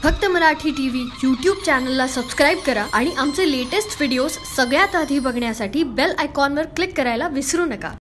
फक्त Marathi TV YouTube चॅनलला subscribe करा आणि आमचे लेटेस्ट व्हिडिओज सगळ्यात आधी बघण्यासाठी बेल आयकॉनवर क्लिक करायला विसरू नका.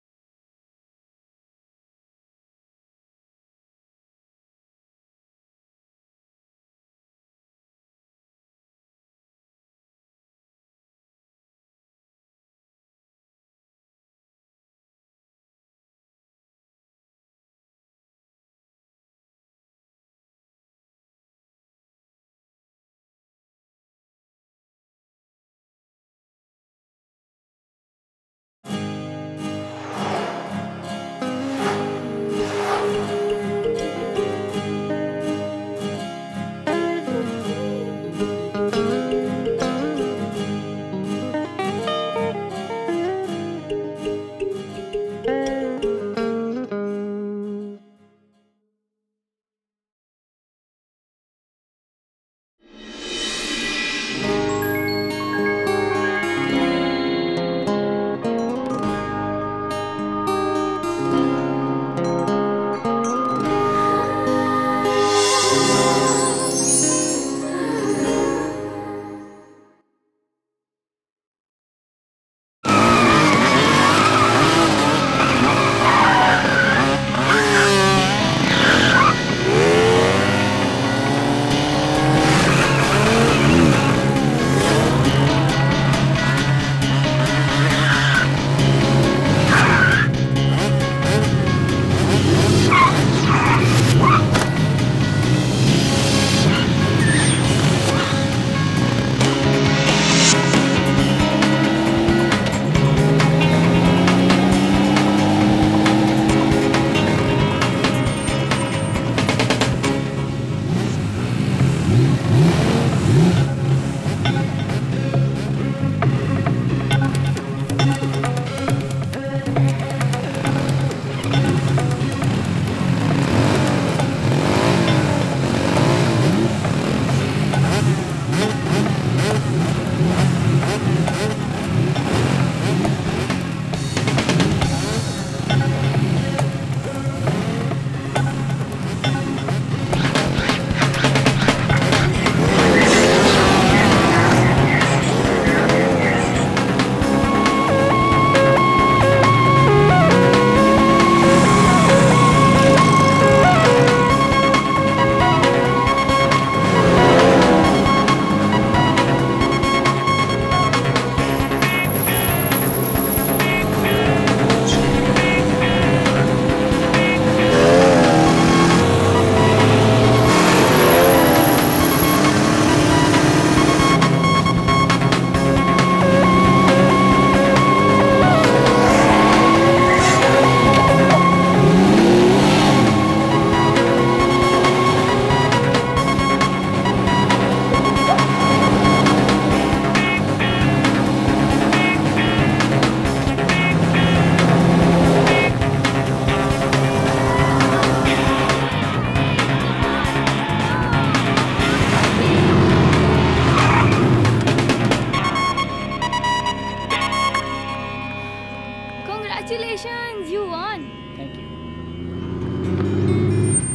Congratulations, you won. Thank you.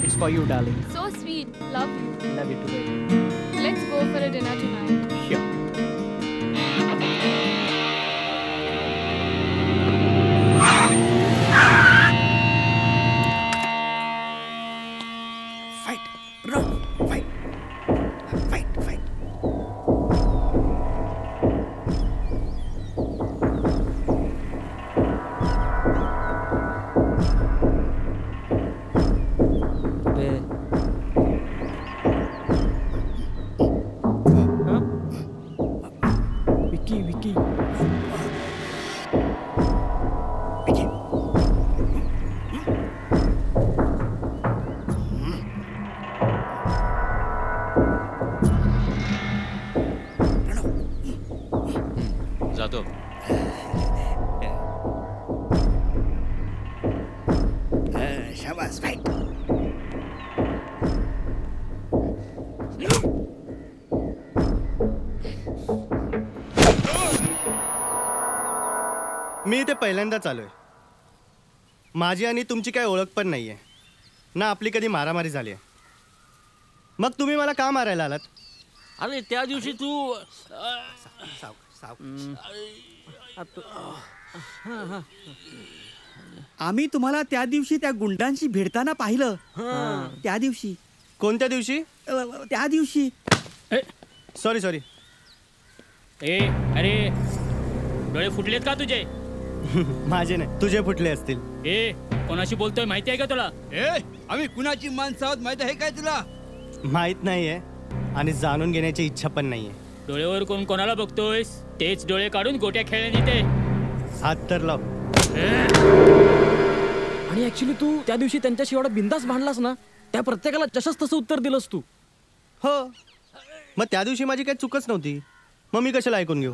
It's for you, darling. So sweet. Love you. Love you too, baby. Let's go for a dinner tonight. Sure. Fight, run, fight, fight, fight. Vicky. Vicky. जातो. शाबास, fight. मी इथे पहिल्यांदाच आलोय. माझी आणि तुमची काही ओळख पण नाहीये ना, आपली कधी मारामारी झाली आहे. मग तुम्ही मला का मारायला आलात? अरे त्या दिवशी तू आम्ही तुम्हाला त्या दिवशी त्या गुंडांशी भिडताना पाहिलं. त्या दिवशी. कोणत्या दिवशी? त्या दिवशी. Sorry sorry. ए अरे डोळे फुटलेत का तुझे? माझे नाही, तुझे फुटले असतील. ए कोणाशी बोलतोय माहिती आहे का तुला? आम्ही कुणाची माणसं आहोत माहित आहे काय तुला? माहित नाहीये आणि जाणून घेण्याची इच्छा पण नाहीये. डोळ्यावर कोण कोणाला बघतोयस? तेच डोळे काढून गोट्या खेळण्यात येते. हात तर लाव. आणि ऍक्च्युली तू त्या दिवशी त्यांच्याशी एवढा बिंदास भांडलास ना, त्या प्रत्येकाला जसंच तसं उत्तर दिलंस तू. हो, मग त्या दिवशी माझी काही चूकच नव्हती. मग मी कशाला ऐकून घेऊ?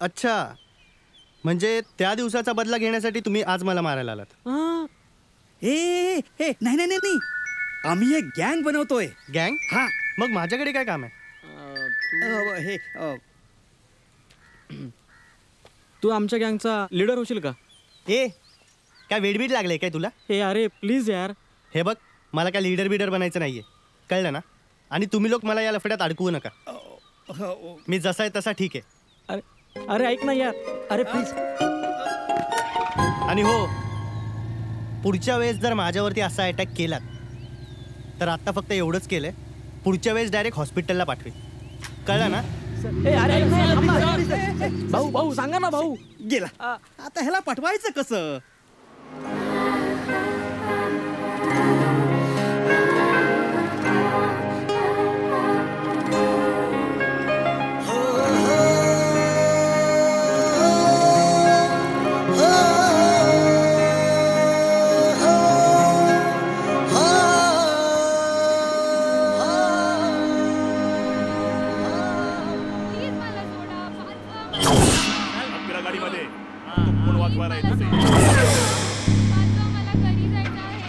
अच्छा, म्हणजे त्या दिवसाचा बदला घेण्यासाठी तुम्ही आज मला मारायला आलात? हे नाही नाही नाही, आम्ही एक गँग बनवतोय. गँग? हा. मग माझ्याकडे काय काम आहे? हे तू आमच्या गँगचा लीडर होशील का? ए, काय वेडबीड लागले काय तुला? हे अरे प्लीज यार. हे बघ, मला काय लीडर बिडर बनायचं नाहीये, कळलं ना? आणि तुम्ही लोक मला या लफड्यात अडकवू नका. मी जसा आहे तसा ठीक आहे. अरे अरे ऐक ना यार, अरे प्लीज. आणि हो, पुढच्या वेळेस जर माझ्यावरती असा अटॅक केलात तर आता फक्त एवढंच केलंय, पुढच्या वेळेस डायरेक्ट हॉस्पिटलला पाठवेल, कळलं ना? ए अरे ऐक ना यार, भाऊ भाऊ सांगा ना भाऊ. गेला. आता ह्याला पाठवायचं कसं? प्लीज मला सोडा. वाचवा गाडीमध्ये कोण वाचवायला येत असेल? मला घरी जायचं आहे.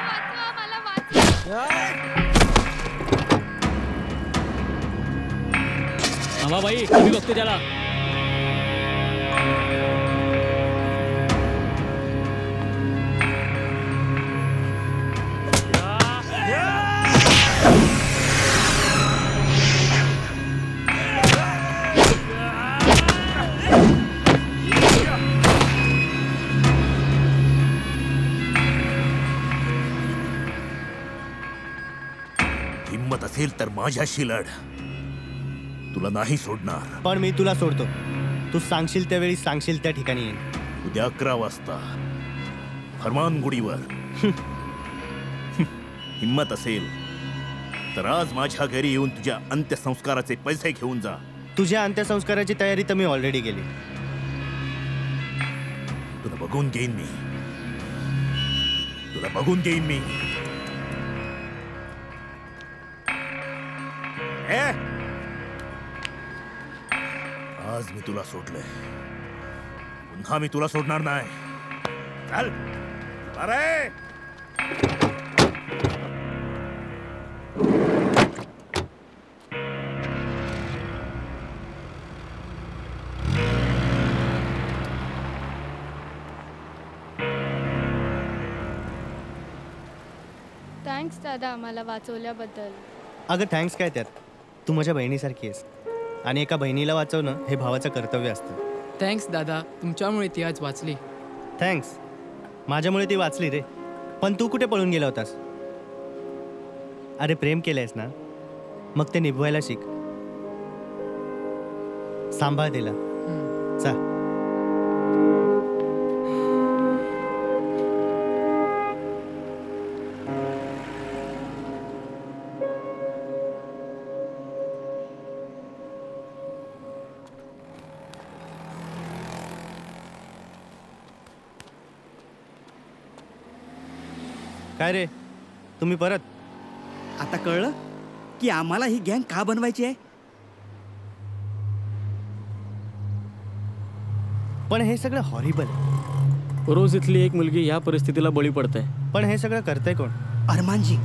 वाचवा मला वाचवा. थांबा बाई, मी बघतो त्याला. हिम्मत असेल तर माझ्याशी लढ, तुला नाही सोडणार. पण मी तुला सोडतो. तू सांगशील त्यावेळी सांगशील त्या ठिकाणी येईन. उद्या 11 वाजता फरमानगुडीवर. हिम्मत असेल तर आज माझ्या घरी येऊन तुझ्या अंत्यसंस्काराचे पैसे घेऊन जा. तुझ्या अंत्यसंस्काराची तयारी तर मी ऑलरेडी केली. तुला बघून घेईन मी, तुला बघून घेईन मी. आज मी तुला सोडलंय, पुन्हा मी तुला सोडणार नाही. चल अरे. थँक्स दादा आम्हाला वाचवल्याबद्दल. अगं थँक्स काय त्यात, तू माझ्या बहिणीसारखी आहेस आणि एका बहिणीला वाचवणं हे भावाचं कर्तव्य असतं. थँक्स दादा, तुमच्यामुळे ती आज वाचली. थँक्स, माझ्यामुळे ती वाचली रे. पण तू कुठे पळून गेला होतास? अरे प्रेम केलंयस ना, मग ते निभवायला शिक. सांभाळ तिला. चा. काय रे तुम्ही परत? आता कळलं की आम्हाला ही गँग का बनवायची आहे. पण हे सगळं हॉरिबल आहे. रोज इथली एक मुलगी या परिस्थितीला बळी पडते. पण हे सगळं करतंय कोण? अरमानजी.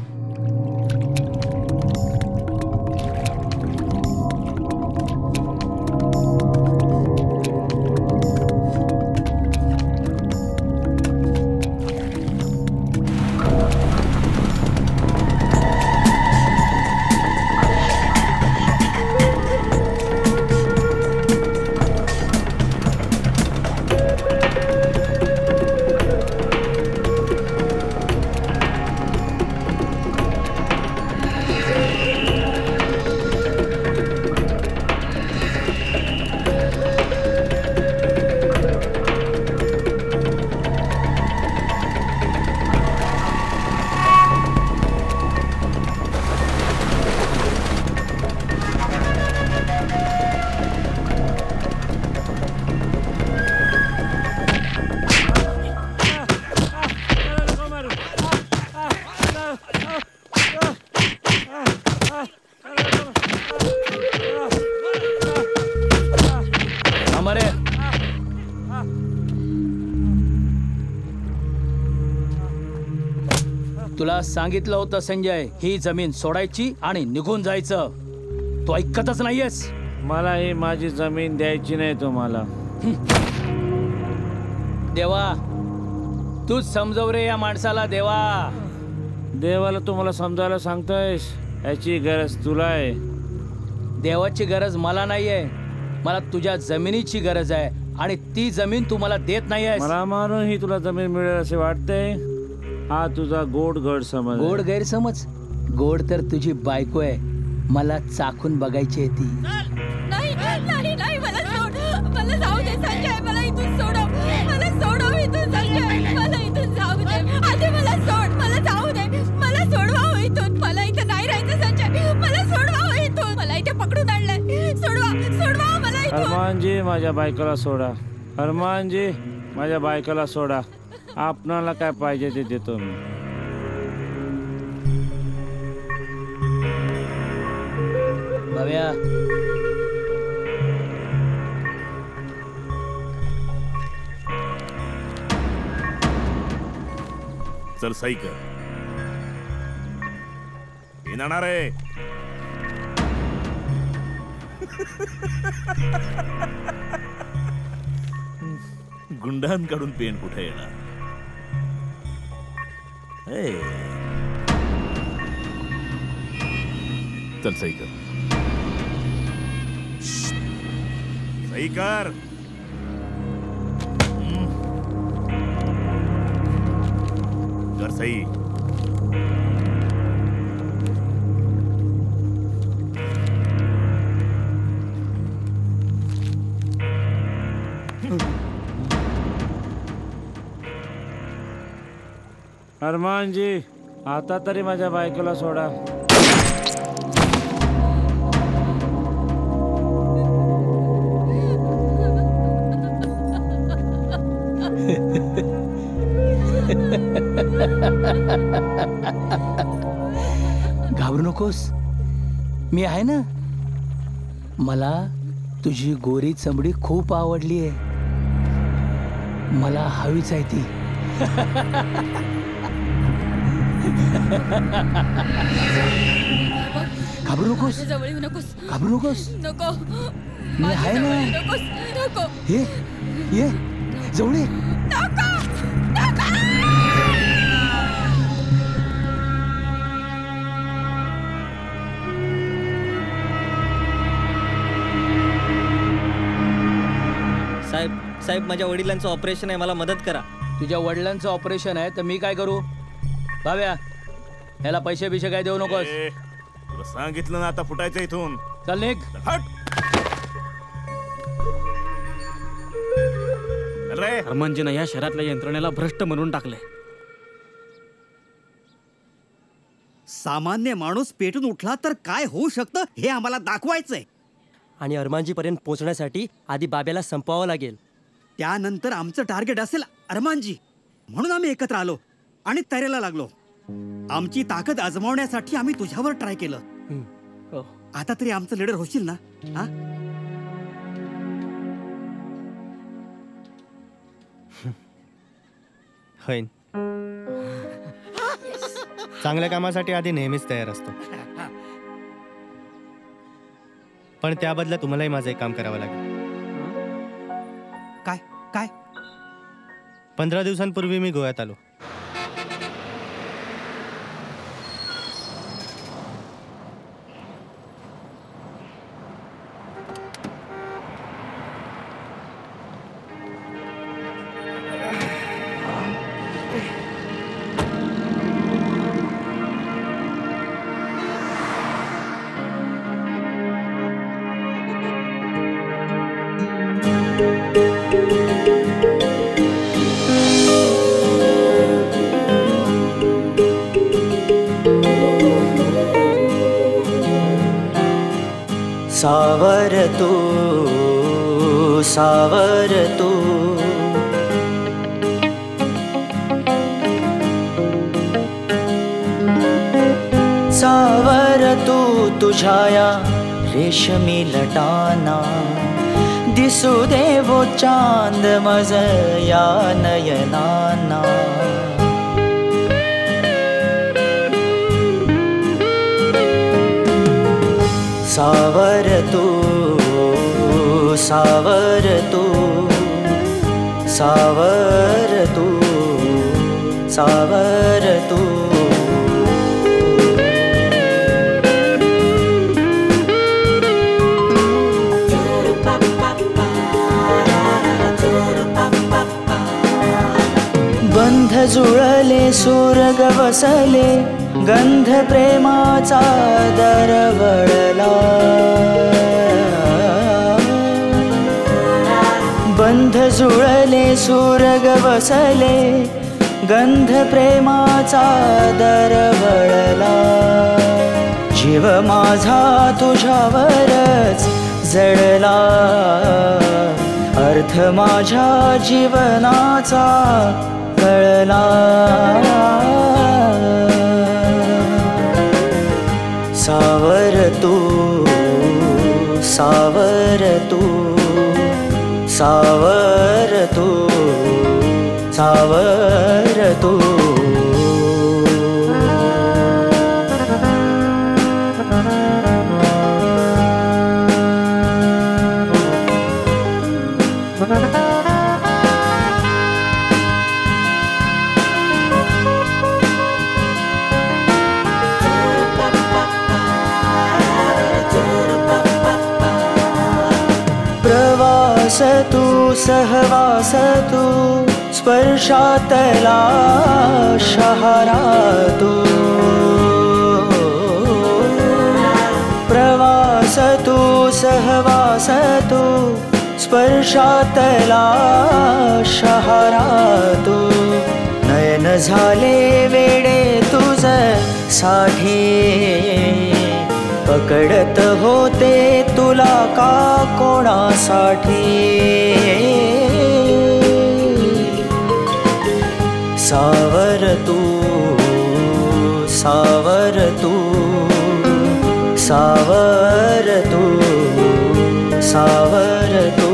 तुला सांगितलं होतं संजय, ही जमीन सोडायची आणि निघून जायचं. तू ऐकतच नाहीयेस. मला ही माझी जमीन द्यायची नाही तुम्हाला. देवा तूच समजव रे या माणसाला. देवा देवाला तुम्हाला समजायला सांगतोयस, याची गरज तुला आहे. देवाची गरज मला नाहीये, मला तुझ्या जमिनीची गरज आहे आणि ती जमीन तू मला देत नाहीयेस. मला मारून ही तुला जमीन मिळेल असे वाटते. हा तुझा गोड गैरसमज. गोड गैरसमज? गोड तर तुझी बायको आहे, मला चाखून बघायची आहे ती. नाही नाही नाही, मला सोड, मला जाऊ दे संजय, मला इथून सोडव, मला सोडव इथून संजय, मला इथून जाऊ दे. आधी मला सोड, मला जाऊ दे, मला सोडवा इथून, मला इथं नाही राहायचं संजय, मला सोडवा इथून, मला इथे पकडून आणलंय, सोडवा सोडवा मला इथून. अरमानजी माझ्या बायकोला सोडा. अरमानजी माझ्या बायकोला सोडा. आपणाला काय पाहिजे ते देतो मी. भव्या चल सही कर. येणार आहे. गुंडांकडून पेन कुठे येणार. चल सही कर. सही कर. कर सही. अरमानजी आता तरी माझ्या बायकोला सोडा. घाबरू नकोस, मी आहे ना. मला तुझी गोरी चमडी खूप आवडली आहे, मला हवीच आहे ती. घाबरू नकोस, जवळ येऊ नकोस, घाबरू नकोस, नको, मी आहे ना. नकोस, नको, ये ये जवळ ये. नको, नको. साहेब साहेब माझ्या वडिलांचं ऑपरेशन आहे, मला मदत करा. तुझ्या वडिलांचं ऑपरेशन आहे तर मी काय करू? भाव्या याला पैसे बिशे काय देऊ नकोस. तुला सांगितलं ना आता फुटायचं इथून. चल निघ. हट. रे अरमानजीनं या शहरातल्या यंत्रणेला भ्रष्ट म्हणून टाकले. सामान्य माणूस पेटून उठला तर काय होऊ शकतं हे आम्हाला दाखवायचंय. आणि अरमानजीपर्यंत पोहोचण्यासाठी आधी बाब्याला संपवावं लागेल. त्यानंतर आमचं टार्गेट असेल अरमानजी. म्हणून आम्ही एकत्र आलो आणि तयारीला लागलो. आमची ताकद आजमावण्यासाठी आम्ही तुझ्यावर ट्राय केलं. आता तरी आमचं लीडर होशील ना? हा, होईन. चांगल्या कामासाठी आधी नेहमीच तयार असतो, पण त्या बदल्यात तुम्हालाही माझं एक काम करावं लागेल. काय काय? 15 दिवसांपूर्वी मी गोव्यात आलो. सावर तू सावर तू सावर तू तुझ्या या रेशमी लटाना दिसू दे वो चांद मज या नयनाना सावर तू सावर तू सावर तू सावर तू बंध जुळले सुरग वसले गंध प्रेमाचा दरवळला बंध जुळले सुरग वसले गंध प्रेमाचा दरवळला जीव माझा तुझ्यावरच जळला अर्थ माझ्या जीवनाचा कळला सावर तू सावर तू सावर तू सावर तू प्रवास तू सहवास तू स्पर्शातला शहारा तू प्रवास तू सहवास तू स्पर्शातला शहारा तू नयन झाले वेडे तुझ साठी पकडत होते तुला का कोणासाठी सावर तू सावर तू सावर तू सावर तू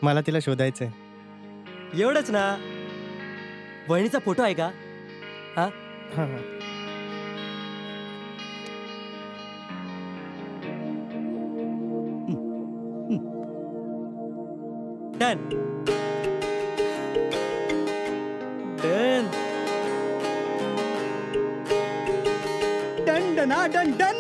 मला तिला शोधायचंय. एवढंच ना? वहिनीचा फोटो आहे का? हा हा डन डन डन डना डन डन.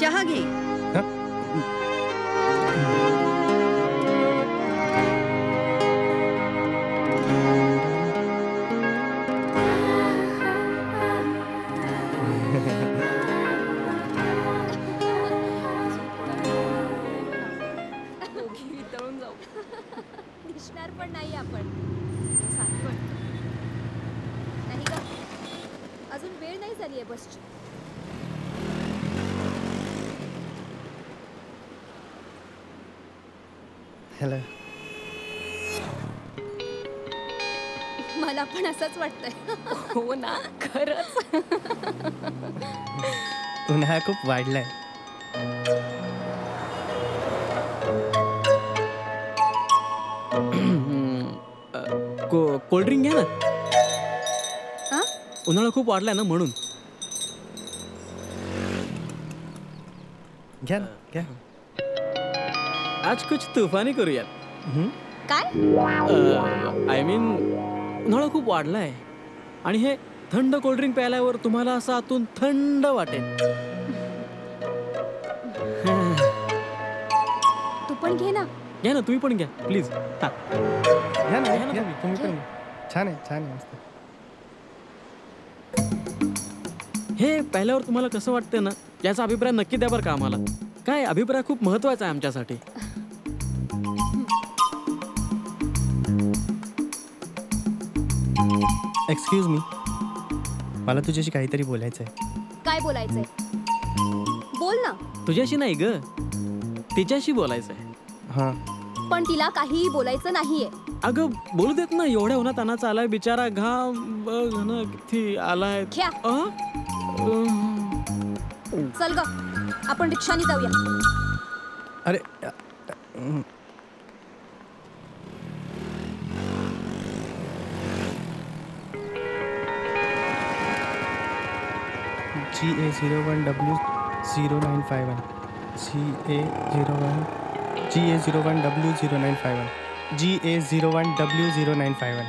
चहा घे. दिसणार पण नाही आपण. सांगतो नाही का, अजून वेळ नाही झाली आहे बसची. हॅलो. मला पण असंच वाटतंय. हो ना, खरंच. उन्हाळा खूप वाढलाय. कोल्ड्रिंक घ्या ना. उन्हाळा खूप वाढलाय ना म्हणून. घ्या ना, घ्या. आज कुछ तूफानी करूयात. काय? आय मीन उन्हाळा खूप वाढलाय आणि हे थंड कोल्ड्रिंक प्यायल्यावर तुम्हाला असं आतून थंड वाटेल. तू पण घे ना. घ्या ना, तुम्ही पण घ्या प्लीज. घ्या ना, घ्या ना तुम्ही पण. छान आहे, छान आहे, मस्त. हे प्यायल्यावर तुम्हाला कसं वाटतं ना, याचा अभिप्राय नक्की द्या बरं का आम्हाला. काय अभिप्राय खूप महत्वाचा आहे आमच्यासाठी. एक्सक्यूज मी, मला तुझ्याशी काहीतरी बोलायचं आहे. काय बोलायचंय? बोल ना. तुझ्याशी नाही ग, तिच्याशी बोलायचं आहे. हा, पण तिला काहीही बोलायचं नाहीये. अगं बोलू देत ना. एवढ्या उन्हात तानाचा आलाय बिचारा. घाम बघ ना किती आलाय. चल ग, आपण रिक्षाने जाऊया. अरे GA01W0951 GA01W0951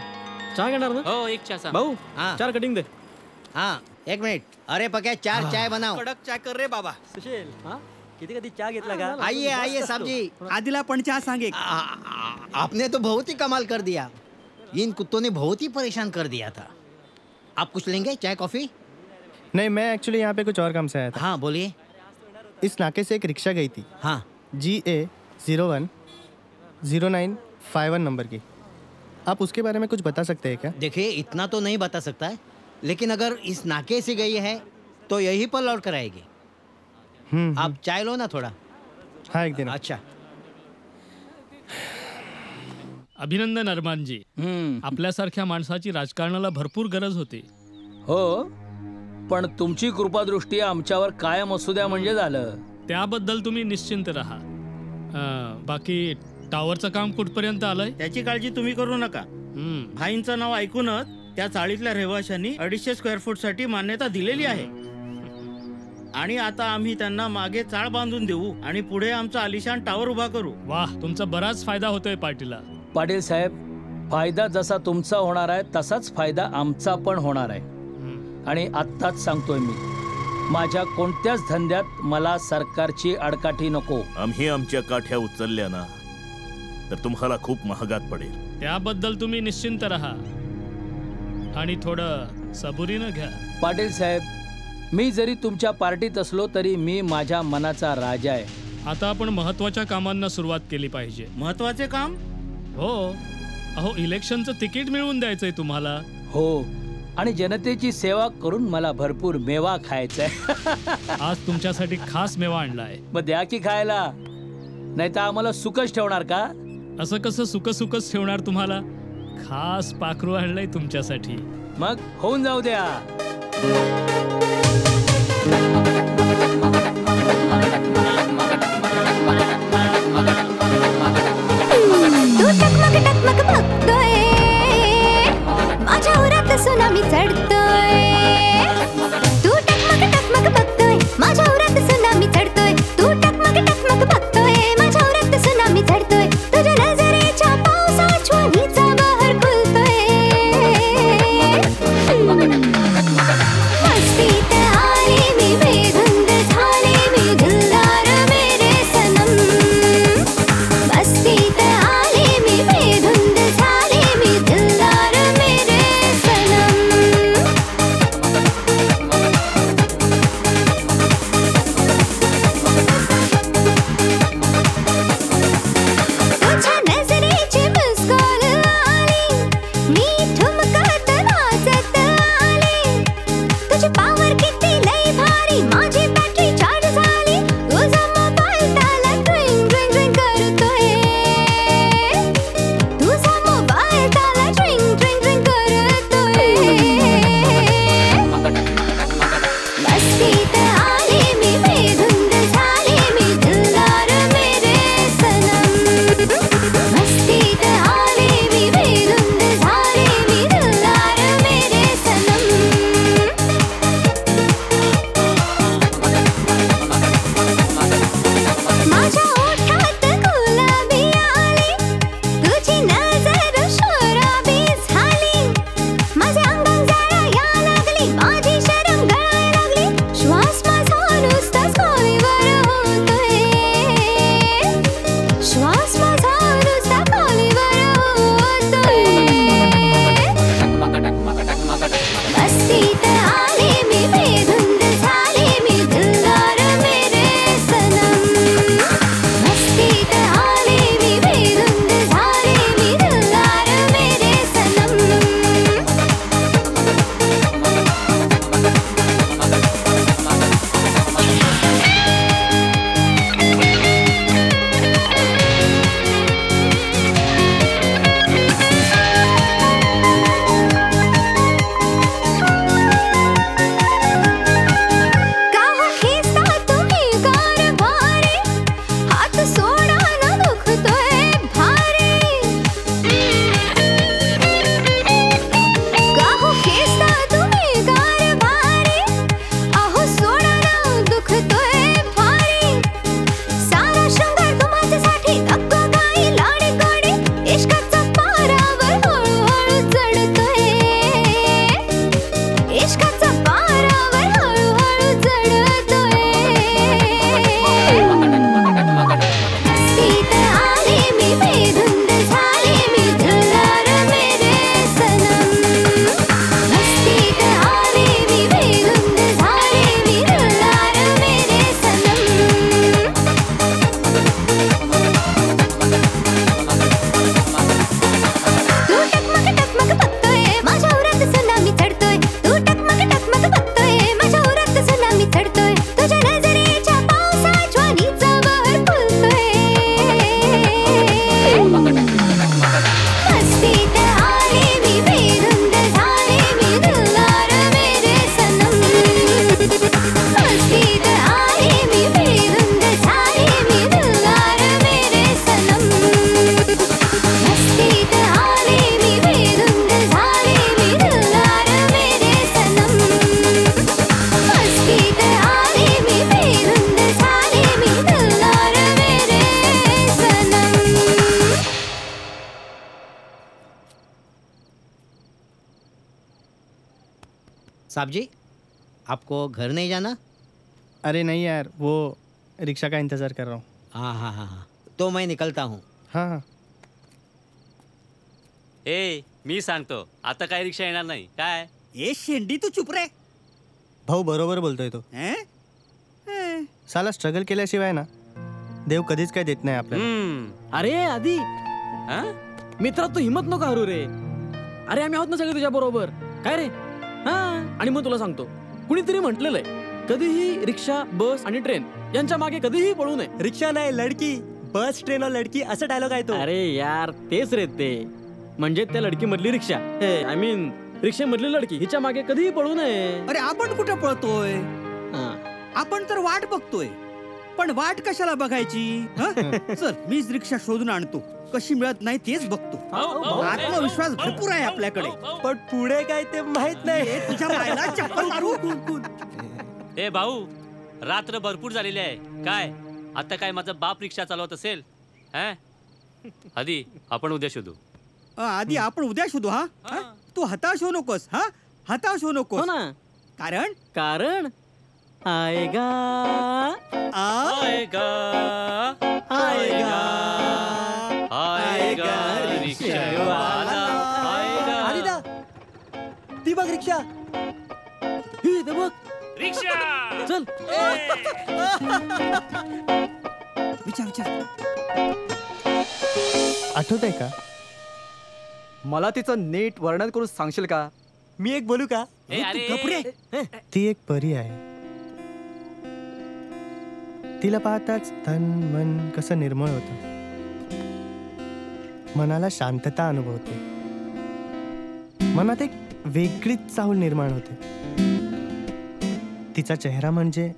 चहा घेणार ना? हो, एक चहा. भाऊ, हाँ. 4 कटिंग दे. हाँ, एक मिनिट. अरे पक्या 4 चाय बनाओ. कडक चाय कर रे बाबा. सुशील, किती कधी चहा घेतला का? आइए आइए साहब जी. आदिला पण चहा सांगे. आपने तो बहुत ही कमाल कर दिया. इन कुत्तों ने बहुत ही परेशान कर दिया था. आप कुछ लेंगे, चाय कॉफी? नहीं, मैं एक्चुअली यहाँ पे कुछ और काम से आया था. हाँ बोलिए. इस नाके से एक रिक्शा गई थी. हाँ. GA010951 नंबर की. आप उसके बारे में कुछ बता सकते हैं क्या? देखिए, इतना तो नहीं बता सकता है, लेकिन अगर इस नाके से गई है तो यही पर लौट कर आएगी. आप चाय लो ना थोड़ा. हाँ, एक दिन. अच्छा. अभिनंदन अरमानजी. आपल्यासारख्या माणसाची राजकारणाला भरपूर गरज होती. हो, पण तुमची कृपादृष्टी आमच्यावर कायम असू द्या म्हणजे झालं. त्याबद्दल तुम्ही निश्चिंत राहा. बाकी टावरचं काम कुठपर्यंत आलंय? त्याची काळजी तुम्ही करू नका. भाईंचं नाव ऐकूनच त्या चाळीतल्या रहिवाशांनी 250 स्क्वेअर फूट साठी मान्यता दिलेली आहे. आणि आता आम्ही त्यांना मागे चाळ बांधून देऊ आणि पुढे आमचा आलिशान टावर उभा करू. वाह, तुमचा बराच फायदा होतोय पाटीला. पाटील साहेब, फायदा जसा तुमचा होणार आहे तसाच फायदा आमचा पण होणार आहे. आणि आत्ताच सांगतोय मी, माझ्या कोणत्याच धंद्यात मला सरकारची आडकाठी नको. आम्ही आमच्या काठ्या उचलल्या ना तर तुम्हाला खूप महागात पडेल. त्याबद्दल तुम्ही निश्चिंत राहा आणि थोडं सबुरीनं घ्या. पाटील साहेब, मी जरी तुमच्या पार्टीत असलो तरी मी माझ्या मनाचा राजा आहे. आता आपण महत्वाच्या कामांना सुरुवात केली पाहिजे. महत्वाचे काम? हो, अहो इलेक्शनचं तिकीट मिळवून द्यायचंय तुम्हाला. हो, आणि जनतेची सेवा करून मला भरपूर मेवा खायचा आहे. आज तुमच्यासाठी खास मेवा आणलाय. मग द्या की खायला, नाही तर आम्हाला सुकच ठेवणार का? असं कसं सुकच ठेवणार तुम्हाला? खास पाखरू आणलंय तुमच्यासाठी. मग होऊन जाऊ द्या. माझ्या उरात सुनामी चढतोय. तू टकमक बघतोय, माझ्या उरात सुनामी चढतोय. तू टकमक बघतोय, माझ्या उरात सुनामी चढतोय. तुझ्या नजरेच्या पावसात ज्वानीचा बहर खुलतोय. मस्तीत आले मी, बेधुंद झाले मी, दिलदार मेरे सनम. मस्तीत आले मी, बेधुंद झाले मी, दिलदार मेरे सनम. तुझ्या नजरेची मुस्कान आली, मी ठुमकत नाचत आले. तुझी पावर किती लई भारी, माझी बॅटरी चार्ज झाली. तुझा मोबाईल त्याला ड्रिंग ड्रिंग ड्रिंग करतोय. तुझा मोबाईल त्याला ड्रिंग ड्रिंग ड्रिंग करतोय. मस्तीत आले मी, बेधुंद झाले मी, दिलदार मेरे सनम. मस्तीत आले मी, बेधुंद झाले मी, दिलदार मेरे सनम. माझ्या ओठात गुलाबी आली, तुझी नजर शराबी झाली. माझे अंग जळायला लागली, माझी शरम गळायला लागली. श्वास माझा नुसताच खालीवर होतोय. श्वास माझा नुसता खालीवर होतोय. मस्तीत आले मी, बेधुंद झाले मी, दिलदार मेरे सनम. मस्तीत आले मी, बेधुंद झाले मी, दिलदार मेरे सनम. का हो खेचता तुम्ही गार भारे, हात सोडा ना दुखतोय भारे. का हो खेचता तुम्ही गार भारे, अहो सोडा ना दुखतोय भारे. सारा शृंगार तुम्हाच्यासाठी अक्को गाई लाडी गोडी, इश्काचा पारावर हळूहळू चढतोय. इश्काचा पारावर हळूहळू चढतोय. मस्तीत आले मी, बेधुंद झाले मी, दिलदार मेरे सनम. मस्तीत आले मी, बेधुंद झाले मी, दिलदार मेरे सनम. तू टकमक बघतोय, माझ्या उरात सुनामी चढतोय. तू टकमक बघतोय, माझ्या उरात सुनामी चढतोय. तुझ्या नजरेच्या पावसात ज्वानीचा बहर खुलतोय. मस्तीत आले मी, बेधुंद झाले मी, दिलदार मेरे सनम. मस्तीत आले मी, बेधुंद झाले मी, दिलदार मेरे सनम. मस्तीत आले मी, बेधुंद झाले मी, दिलदार मेरे सनम. मस्तीत आले मी, बेधुंद झाले मी, दिलदार मेरे सनम. साहब जी, आपको घर नहीं जाना? अरे नहीं यार, वो रिक्शा का इंतजार कर रहा हूँ. हाँ हाँ हाँ हाँ, तो मैं निकलता हूँ. हाँ हाँ. ए मी सांगतो आता काय रिक्षा येणार नाही काय. ए शेंडी तू चुप रे. भाऊ बरोबर बोलतोय तो. साला स्ट्रगल केल्याशिवाय ना देव कधीच काय देत नाही आपल्याला. अरे आधी मित्रा तू हिम्मत नको हरू रे. अरे आम्ही आहोत ना सगळे तुझ्या बरोबर. काय रे. हा आणि मग तुला सांगतो, कुणीतरी म्हटलेलं आहे कधीही रिक्षा बस आणि ट्रेन यांच्या मागे कधीही पळू नये. रिक्षा नाही लडकी, बस ट्रेन और लडकी असा डायलॉग आहे तो. अरे यार तेच रे ते, म्हणजे त्या लडकी मधली रिक्षा, आय मीन रिक्षा मधली लडकी हिच्या मागे कधीही पळू नये. अरे आपण कुठे पळतोय, आपण तर वाट बघतोय. पण वाट कशाला बघायची. चल मीच रिक्षा शोधून आणतो. कशी मिळत नाही तेच बघतो. आत्मविश्वास भरपूर आहे आपल्याकडे, पण पुढे काय ते माहित नाही. तुझ्या पायाला चप्पल मारू. ए भाऊ, रात्र भरपूर झालेली आहे. काय आता काय माझा बाप रिक्षा चालवत असेल. आधी आपण उद्या शोधू. आधी आपण उद्या शोधू. हा तू हताश होऊ नकोस. हा हताश होऊ नकोस ना. कारण आएगा आएगा आएगा आएगा रिक्षावाला आएगा. अरे दा ती बघ रिक्षा. ही ते बघ रिक्षा. चल विचार. आठवतंय का. मला तिचं नीट वर्णन करून सांगशील का. मी एक बोलू का. ती एक परी आहे. तिला पाहताच तन मन कसं निर्मळ होतं. मनाला शांतता अनुभवते. मनात एक वेगळीच चाहूल निर्माण होते. तिचा चेहरा म्हणजे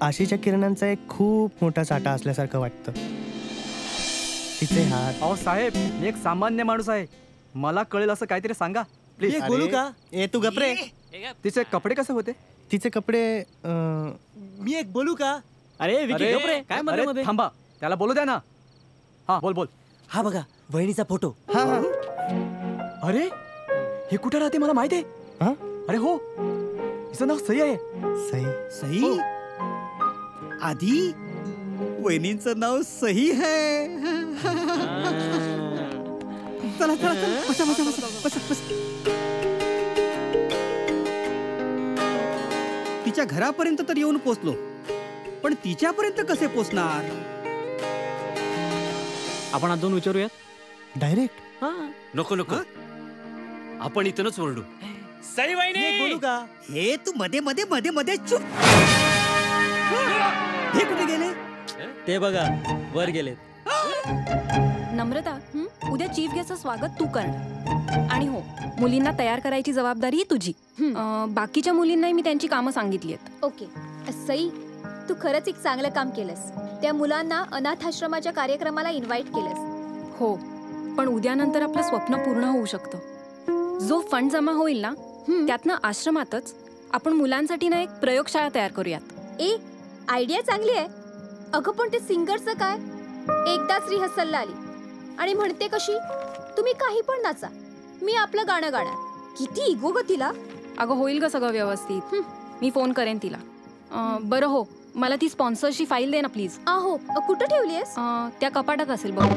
आशेच्या किरणांचा एक खूप मोठा साठा असल्यासारखं वाटतं. तिचे हात. अहो साहेब, मी एक सामान्य माणूस आहे. मला कळेल असं काहीतरी सांगा प्लीज. एक बोलू का. ए तू गपरे. तिचे कपडे कसे होते. तिचे कपडे. मी एक बोलू का. अरे विकी गपरे. काय मध्ये थांबा, त्याला बोलू द्या ना. हा बोल. हा बघा वहिनीचा फोटो. हा. अरे हे कुठे राहते मला माहिती आहे. अरे हो, हिचं नाव सई आहे. सई. आधी वहिनींचं नाव सही है. चला बसा. तिच्या घरापर्यंत तर येऊन पोचलो, पण तिच्यापर्यंत कसे पोचणार. आपण आज जाऊन विचारूयात डायरेक्ट. नको आपण इथूनच ओरडू. सई वहिनी बोलू का. हे तू मध्ये चुप. हे कुठे गेले. ते बघा वर गेले. नम्रता, उद्या चीफ गेस्टचं स्वागत तू करणार. आणि हो, मुलींना तयार करायची जबाबदारी तुझी. बाकीच्या मुलींनाही मी त्यांची कामं सांगितली आहेत. ओके. सई, तू खरंच एक चांगलं काम केलंस. त्या मुलांना अनाथाश्रमाच्या कार्यक्रमाला इन्व्हाइट केलंस. हो, पण उद्यानंतर आपलं स्वप्न पूर्ण होऊ शकतं. जो फंड जमा होईल ना, त्यातनं आश्रमातच आपण मुलांसाठी ना एक प्रयोगशाळा तयार करूयात. आयडिया चांगली आहे. अगं पण ते सिंगरचं काय. एकदाच रिहर्सलला आली आणि म्हणते कशी, तुम्ही काही पण नाचा, मी आपलं गाणं गाणार. किती इगो ग तिला. अगं होईल ग सगळं व्यवस्थित. मी फोन करेन तिला. बरं हो, मला ती स्पॉन्सरची फाईल दे ना प्लीज. हो. कुठं ठेवली आहेस. त्या कपाटात असेल बघ.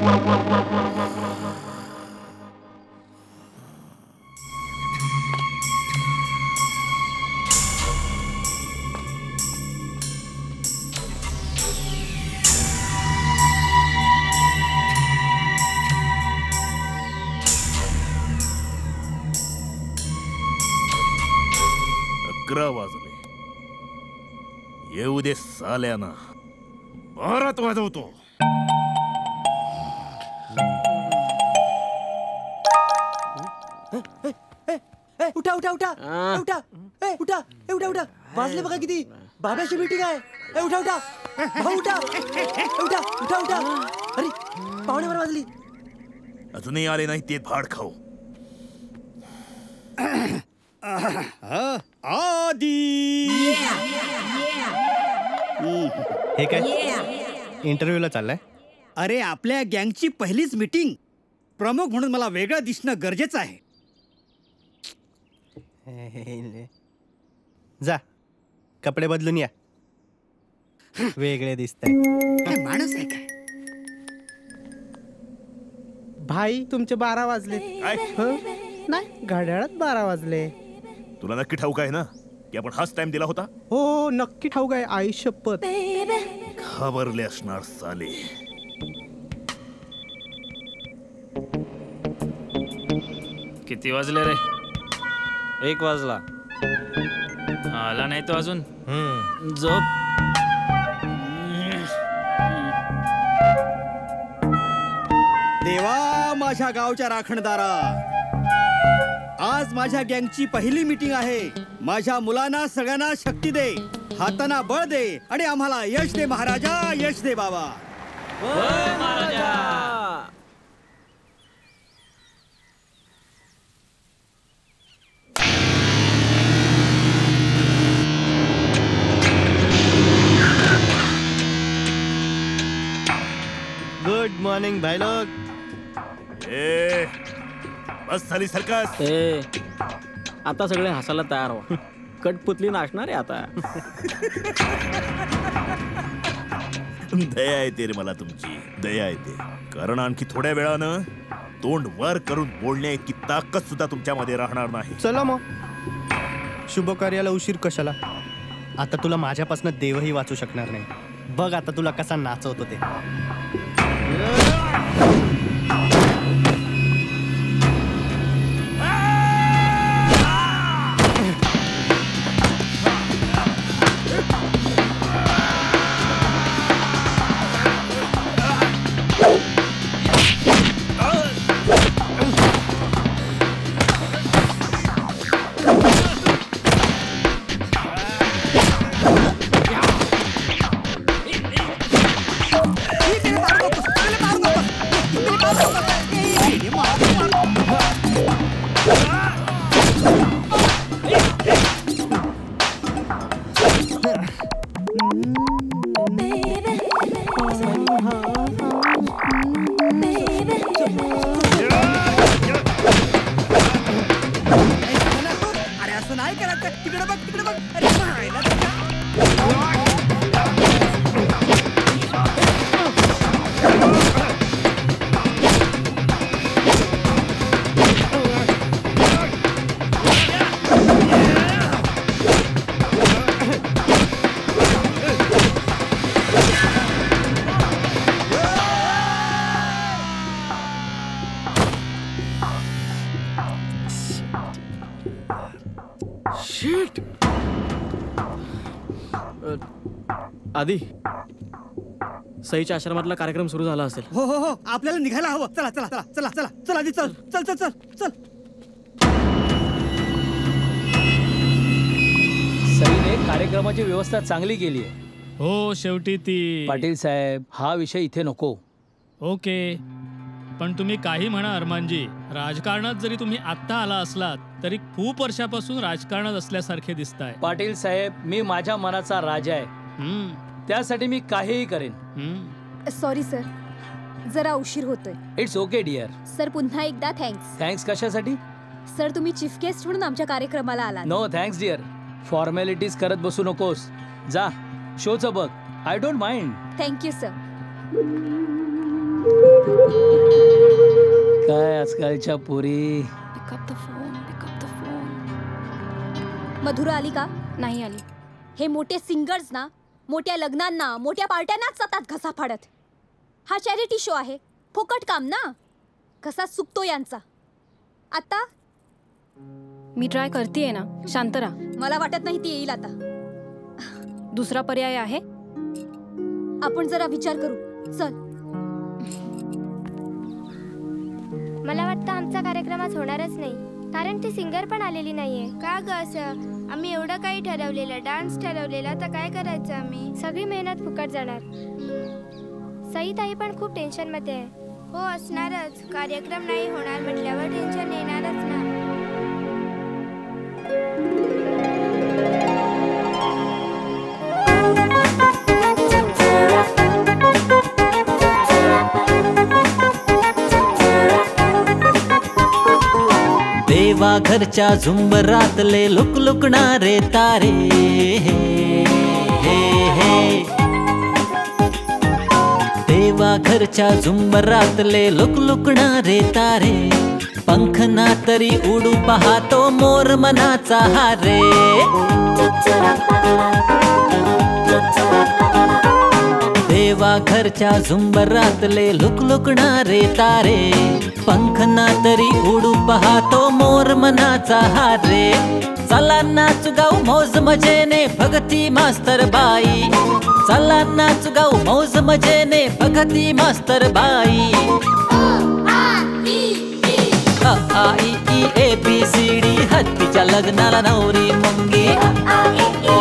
वाजले. येऊ दे साल्याना. 12 वाजवतो. उठा. वाजले बघा किती. बाब्याची मीटिंग आहे. उठा. भाऊ उठा. अरे 12 वाजली. अजूनही आले नाही ते भाड खाऊ. आदी. हे काय इंटरव्ह्यूला चाललाय. अरे आपल्या गँगची पहिलीच मीटिंग. प्रमुख म्हणून मला वेगळं दिसणं गरजेचं आहे. जा कपडे बदलून या. वेगळे दिसताय. काय माणूस आहे काय? भाई तुमचे 12 वाजले. नाही घड्याळात 12 वाजले. तुला नक्की ठाऊक आहे ना की आपण हाच टाइम दिला होता? हो नक्की ठाऊक आहे. आई शपथ. घाबरले असणार साले. किती वाजले रे? 1 वाजला. आला नाही तो अजून. झोप. देवा माझ्या गावच्या राखणदारा, आज माझ्या गँगची पहिली मीटिंग आहे. माझ्या मुलांना सगळ्यांना शक्ती दे, हातांना बळ दे आणि आम्हाला यश दे महाराजा, यश दे बाबा. गुड मॉर्निंग भाई लोग. ए बस झाली सर्कस. आता सगळे हसायला तयार व्हा. कटपुतली नाचणार आहे आता. दया येते रे मला तुमची, दया येते. कारण आणखी थोड्या वेळानं तोंड वर करून बोलण्या इतकी ताकद सुद्धा तुमच्यामध्ये राहणार नाही. चला मग शुभ कार्याला उशीर कशाला. आता तुला माझ्यापासून देवही वाचू शकणार नाही. बघ आता तुला कसा नाचवतो ते. आधी सईच्या आश्रमातला कार्यक्रम सुरू झाला असेल. हो हो हो आपल्याला निघायला हवं. चला चला चला चला चला चल आधी चल चल चल चल चल. सईने कार्यक्रमाची व्यवस्था चांगली केली आहे. हो शेवटी ती. पाटील साहेब हा विषय इथे नको. ओके पण तुम्ही काही म्हणा अरमानजी, राजकारणात जरी तुम्ही आत्ता आला असलात तरी खूप वर्षापासून राजकारणात असल्यासारखे दिसताय. पाटील साहेब मी माझ्या मनाचा राजा आहे. त्यासाठी मी काहीही करेन. सॉरी सर, जरा उशीर होतोय. It's okay dear. सर पुन्हा एकदा थँक्स. थँक्स कशासाठी? सर तुम्ही चीफ गेस्ट म्हणून आमच्या कार्यक्रमाला आलात. No thanks dear. फॉर्मॅलिटीज करत बसू नकोस. जा शोचं बघ. I don't mind. Thank you sir. काय आजकालच्या पोरी. मधुरा आली का? नाही आली. हे मोठे सिंगर्स ना मोठ्या लग्नांना मोठ्या पार्ट्यांनाच जातात घसा फाडत. हा चॅरिटी शो आहे, फुकट काम ना. घसा सुकतो यांचा. आता मी ट्राय करतेय ना, शांत राहा. मला वाटत नाही ती येईल आता. दुसरा पर्याय आहे. आपण जरा विचार करू. चल. मला वाटतं आमचा कार्यक्रमात होणारच नाही, कारण ती सिंगर पण आलेली नाहीये. का ग असं? आम्ही एवढं काही ठरवलेलं, डान्स ठरवलेला, तर काय करायचं आम्ही? सगळी मेहनत फुकट जाणार. सई ताई पण खूप टेन्शन मध्ये आहे. हो असणारच. कार्यक्रम नाही होणार म्हटल्यावर टेन्शन येणारच ना. देवा घरच्या झुंबरातले लुकलुकणारे तारे हे हे हे देवा घरच्या झुंबरातले लुकलुकणारे तारे, पंखना तरी उडू पाहतो मोर मनाचा हारे. देवा घरच्या झुंबरातले लुकलुकणारे तारे, पंखना तरी उडू पाहतो मोर मनाचा हारे. चला नाच गाऊ मौज मजेने भगती मास्तर बाई, चला नाच गाऊ मौज मजेने भगती मास्तर बाई. अ आ इ ई ए बी सी डी हत्तीच्या लग्नाला नवरी मुंगी. अ आ इ ई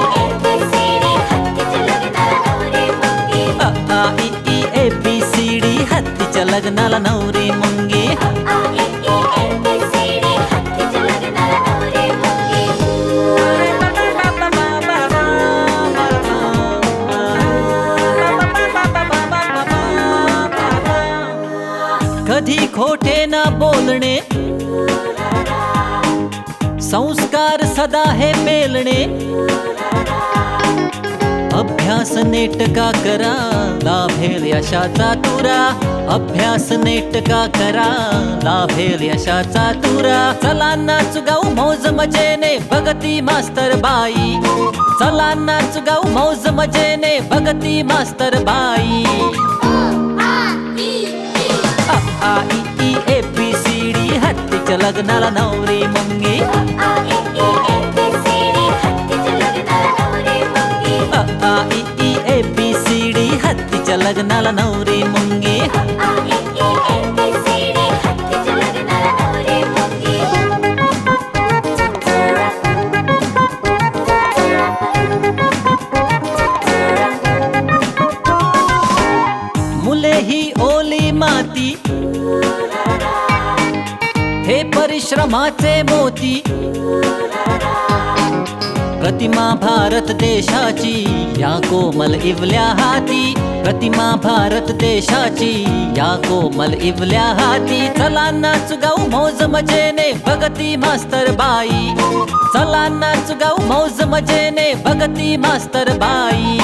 ए बी सी डी हत्तीच्या लग्नाला नवरी मुंगी. कधी खोटे ना बोलणे, संस्कार सदा हे मेलणे. अभ्यास नेटका करा लाभेल यशाचा तुरा, अभ्यास नेटका करा लाभेल यशाचा तुरा. चला नाच गाऊ मौज मजेने भगती मास्तर बाई, चला नाच गाऊ मौज मजेने भगती मास्तर बाई. अ आ इ ई ए बी सी डी हत्तीच्या लग्नाला नवरी मुंगी. अ आ इ ई ए बी सी डी हत्तीच्या लग्नाला नवरी मुंगी. मुले ही ओली माती, हे परिश्रमाचे मोती. प्रतिमा भारत देशाची या कोमल इवल्या हाती, प्रतिमा भारत देशाची या कोमल इवल्या हाती. चला नाच गाऊ मौज मजेने भगती मास्तर बाई, चला नाच गाऊ मौज मजेने भगती मास्तर बाई.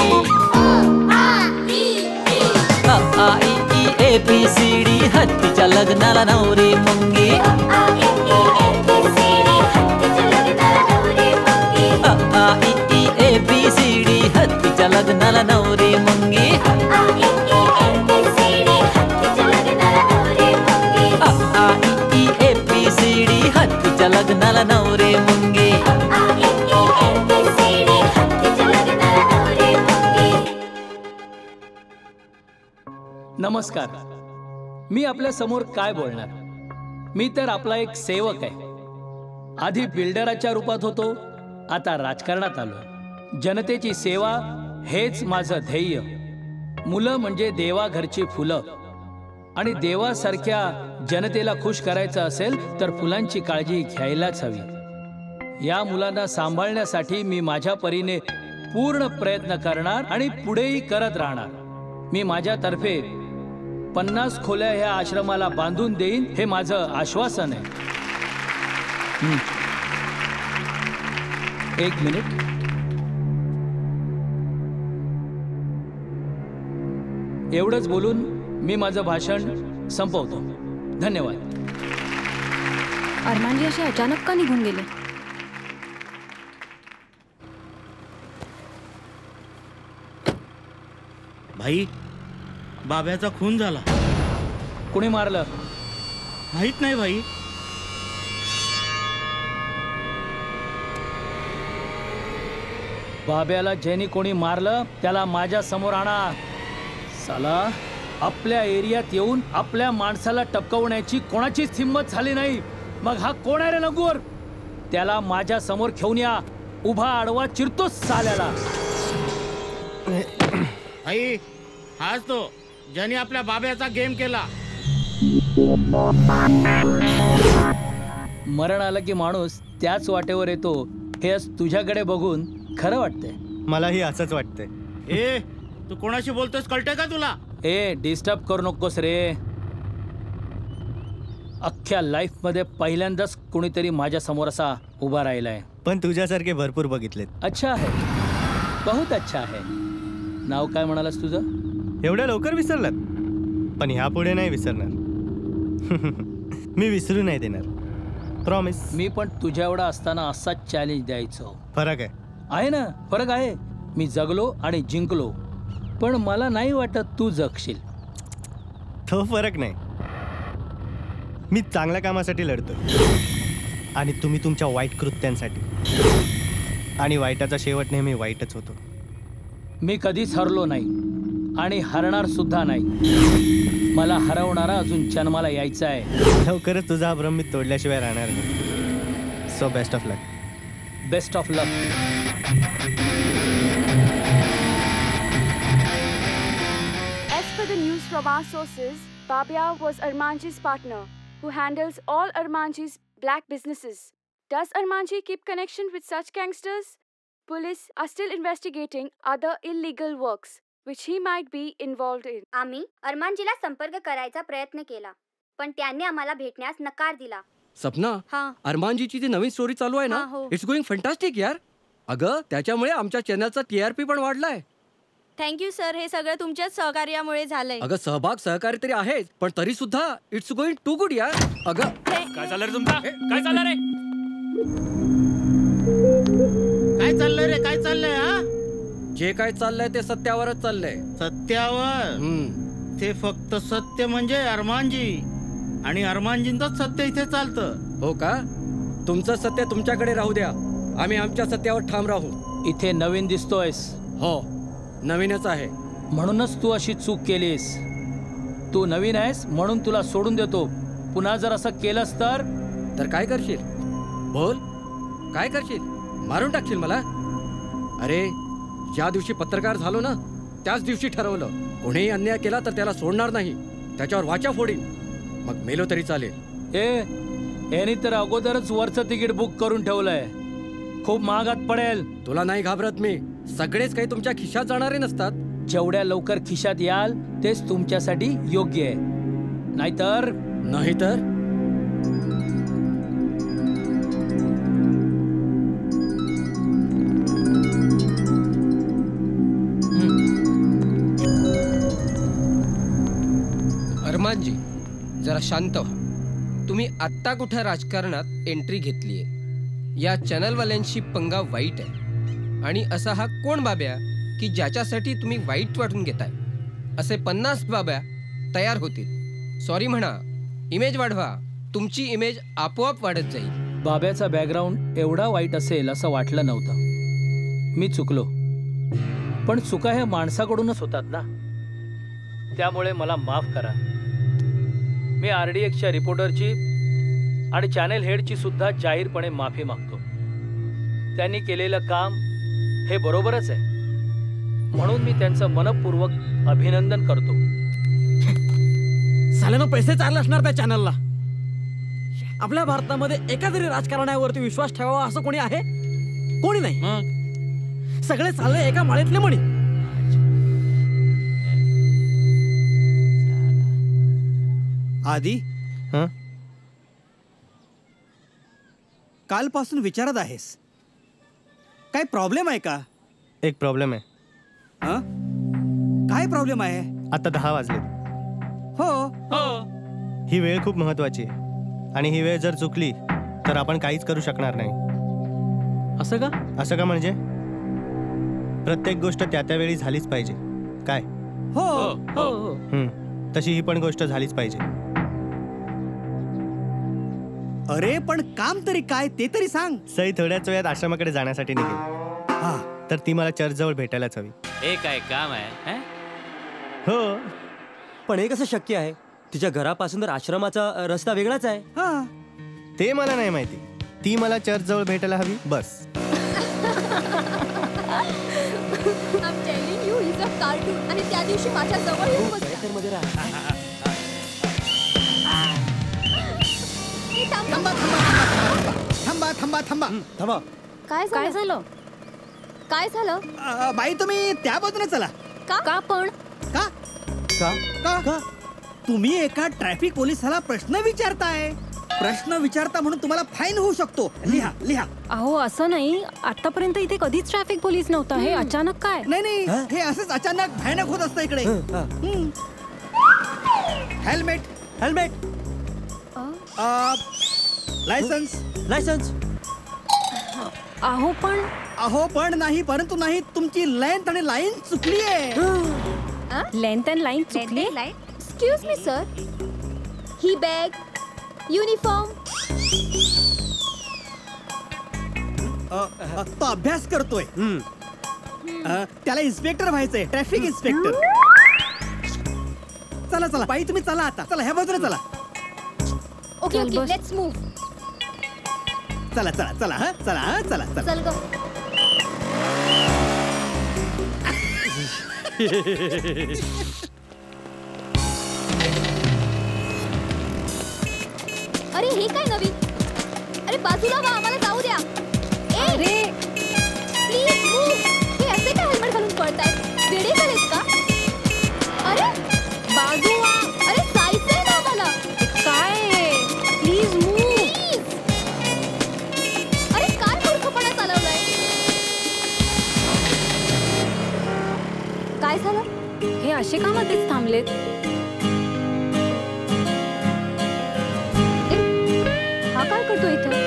अ आ इ ई ए बी सी डी हत्तीच्या लग्नाला नवरी मुंगी. अ आ इ ई ए बी सी डी हत्तीच्या लग्नाला नवरी मुंगी. अ आ इ ई ए बी सी डी हत्तीच्या लग्नाला नवरी मुंगी. नमस्कार. मी आपल्या समोर काय बोलणार. मी तर आपला एक सेवक आहे. आधी बिल्डराच्या रूपात होतो, आता राजकारणात आलो. जनतेची सेवा हेच माझं ध्येय. मुलं म्हणजे देवा घरची फुलं, आणि देवासारख्या जनतेला खुश करायचं असेल तर फुलांची काळजी घ्यायलाच हवी. या मुलांना सांभाळण्यासाठी मी माझ्या परीने पूर्ण प्रयत्न करणार आणि पुढेही करत राहणार. मी माझ्यातर्फे 50 खोल्या ह्या आश्रमाला बांधून देईन, हे माझं आश्वासन आहे. एक मिनिट. एवढंच बोलून मी माझं भाषण संपवतो. धन्यवाद. अरमानजी असे अचानक का निघून गेले? भाई, बाब्याचा खून झाला. कोणी मारलं? माहित नाही भाई. बाब्याला ज्यांनी कोणी मारलं त्याला माझ्या समोर आणा. साला, आपल्या एरियात येऊन आपल्या माणसाला टपकवण्याची कोणाचीच हिंमत झाली नाही. मग हा कोण आहे रे लंगूर? त्याला माझ्या समोर घेऊन या. उभा आडवा चिरतोच साल्याला. भाई, हाच तो ज्याने आपल्या बाब्याचा गेम केला. मरण आलं की माणूस त्याच वाटेवर येतो, हे तुझ्याकडे बघून खरं वाटतंय. मलाही असंच वाटतंय. ए, तू कोणाशी बोलतोस कळतंय का तुला? ए, डिस्टर्ब करू नकोस रे. अख्ख्या लाईफ मध्ये पहिल्यांदाच कोणीतरी माझ्या समोर असा उभा राहिलाय. पण तुझ्यासारखे भरपूर बघितलेत. अच्छा आहे, बहुत अच्छा आहे. नाव काय म्हणालास तुझं? एवढ्या लवकर विसरलात? पण ह्यापुढे नाही विसरणार. मी विसरू नाही देणार, प्रॉमिस. मी पण तुझ्या एवढा असताना असाच चॅलेंज द्यायचो. फरक आहे ना, फरक आहे. मी जगलो आणि जिंकलो, पण मला नाही वाटत तू जगशील. तो फरक नाही. मी चांगल्या कामासाठी लढतो आणि तुम्ही तुमच्या वाईट कृत्यांसाठी, आणि वाईटाचा शेवट नेहमी वाईटच होतो. मी कधीच हरलो नाही आणि हरणार सुद्धा नाही. मला हरवणारा अजून जन्माला यायचा आहे. लवकरच तुझा हा भ्रम मी तोडल्याशिवाय राहणार नाही. So best of luck. Best of luck. As per the news from our sources, Babia was Armanji's partner, who handles all Armanji's black businesses. Does Armanji keep connection with such gangsters? Police are still investigating other illegal works which he might be involved in. आम्ही अरमानजीला संपर्क करायचा प्रयत्न केला, पण त्यांनी आम्हाला भेटण्यास नकार दिला. सपना, हाँ. अरमानजीची ती नवीन स्टोरी चालू आहे ना, हाँ, हो. इट्स गोइंग फंटास्टिक यार. अगं त्याच्यामुळे आमच्या चॅनलचा TRP पण वाढलाय. थँक्यू सर, हे सगळं तुमच्याच सहकार्यामुळे झालंय. अगं सहभाग सहकारी तरी आहेच, पण तरी सुद्धा इट्स गोइंग टू गुड यार. अगं काय चाललं रे तुमचा? काय चाललं रे? काय चाललंय रे? काय चाललंय? हा, जे काय चाललंय ते सत्यावरच चाललंय. सत्यावर? ते फक्त सत्य म्हणजे अरमानजी, आणि अरमानजींचंच सत्य इथे चालतं. हो का? तुमचं सत्य तुमच्याकडे राहू द्या, आम्ही आमच्या सत्यावर ठाम राहू. इथे नवीन दिसतोयस. हो, नवीनच आहे. म्हणूनच तू अशी चूक केलीस. तू नवीन आहेस म्हणून तुला सोडून देतो. पुन्हा जर असं केलंस तर काय करशील? बोल, काय करशील? मारून टाकशील मला? अरे ज्या दिवशी पत्रकार झालो ना, त्याच दिवशी ठरवलं, कोणीही अन्याय केला तर त्याला सोडणार नाही, त्याच्यावर वाचा फोडीन. मग मेलो तरी चालेल. यांनी तर अगोदरच वरचं तिकीट बुक करून ठेवलंय. खूप महागात पडेल. तुला नाही घाबरत मी. सगळेच काही तुमच्या खिशात जाणारे नसतात. जेवढ्या लवकर खिशात याल तेच तुमच्यासाठी योग्य आहे. नाहीतर अरमानजी, जरा शांत व्हा. तुम्ही आत्ता कुठे राजकारणात एंट्री घेतलीये? या चॅनलवाल्यांशी पंगा वाईट आहे. आणि असा हा कोण बाब्या की ज्याच्यासाठी तुम्ही वाईट वाटून घेताय? असे 50 बाब्या तयार होतील. सॉरी म्हणा, इमेज वाढवा. तुमची इमेज आपोआप वाढत जाईल. बाब्याचा बॅकग्राऊंड एवढा वाईट असेल असं वाटलं नव्हतं. मी चुकलो, पण चुका ह्या माणसाकडूनच होतात ना, त्यामुळे मला माफ करा. मी RDXच्या रिपोर्टरची आणि चॅनेल हेडची सुद्धा जाहीरपणे माफी मागतो. त्यांनी केलेलं काम हे बरोबरच आहे, म्हणून मी त्यांचं मनपूर्वक अभिनंदन करतो. साल्यानं पैसे चालले असणार त्या चॅनलला. आपल्या भारतामध्ये एका जरी राजकारणावरती विश्वास ठेवावा असं कोणी आहे? कोणी नाही. मग सगळे चालले एका माळेतले मणी. आधी कालपासून विचारत आहेस, काय प्रॉब्लेम आहे का? एक प्रॉब्लेम आहे. काय प्रॉब्लेम आहे? आता 10 वाजले. हो, ही वेळ खूप महत्वाची आहे, आणि ही वेळ जर चुकली तर आपण काहीच करू शकणार नाही. असं का? असं का म्हणजे प्रत्येक गोष्ट त्या त्या वेळी झालीच पाहिजे. काय? हो. तशी ही पण गोष्ट झालीच पाहिजे. अरे पण काम तरी काय ते तरी सांग. सई थोड्याच वेळात आश्रमाकडे जाण्यासाठी निघेल, तर ती मला चर्चजवळ भेटायलाच हवी. हे काय काम आहे? हो, पण हे कसं शक्य आहे? तिच्या घरापासून तर आश्रमाचा रस्ता वेगळाच आहे. ते मला नाही माहिती. ती मला चर्चजवळ भेटायला हवी, बस. I'm telling you, he's a cartoon. आणि त्या दिवशी माझ्या जवळ येऊन बसला. थांबा. काय झालं? काय झालं? बाई तुम्ही त्या बाजूने चला. का पण? का? तुम्ही एका ट्रॅफिक पोलिसाला प्रश्न विचारताय. प्रश्न विचारता म्हणून तुम्हाला फाईन होऊ शकतो. लिहा. अहो असं नाही, आतापर्यंत इथे कधीच ट्रॅफिक पोलीस नव्हता. हे अचानक काय? नाही, हे असंच अचानक भयानक होत असतं इकडे. Helmet helmet licence licence. अहो पण नाही, परंतु नाही, तुमची लेंथ आणि लाईन चुकली आहे. लेंथ अँड लाईन चुकली. एक्सक्यूज मी सर, ही बॅग, युनिफॉर्म. तो अभ्यास करतोय. त्याला इन्स्पेक्टर व्हायचंय, ट्रॅफिक इन्स्पेक्टर. चला चला बाई, तुम्ही चला आता. चला ह्या बाजूला चला. Okay okay, let's move. चला चला चला हा, चला हा, चला चला. चल गो. अरे हे काय नवीन? अरे बाजूला व्हा, आम्हाला जाऊ द्या. अरे प्लीज मूव. हे असे काय हेल्मेट घालून पळतायत? वेडे झालेत का? अरे बाजू व्हा. अरे जायचंय ना आम्हाला. काय प्लीज मूव. अरे काय मूर्खपणा चालवलाय? काय झालं? हे असे का मध्येच थांबलेत? हा काय करतो इथं?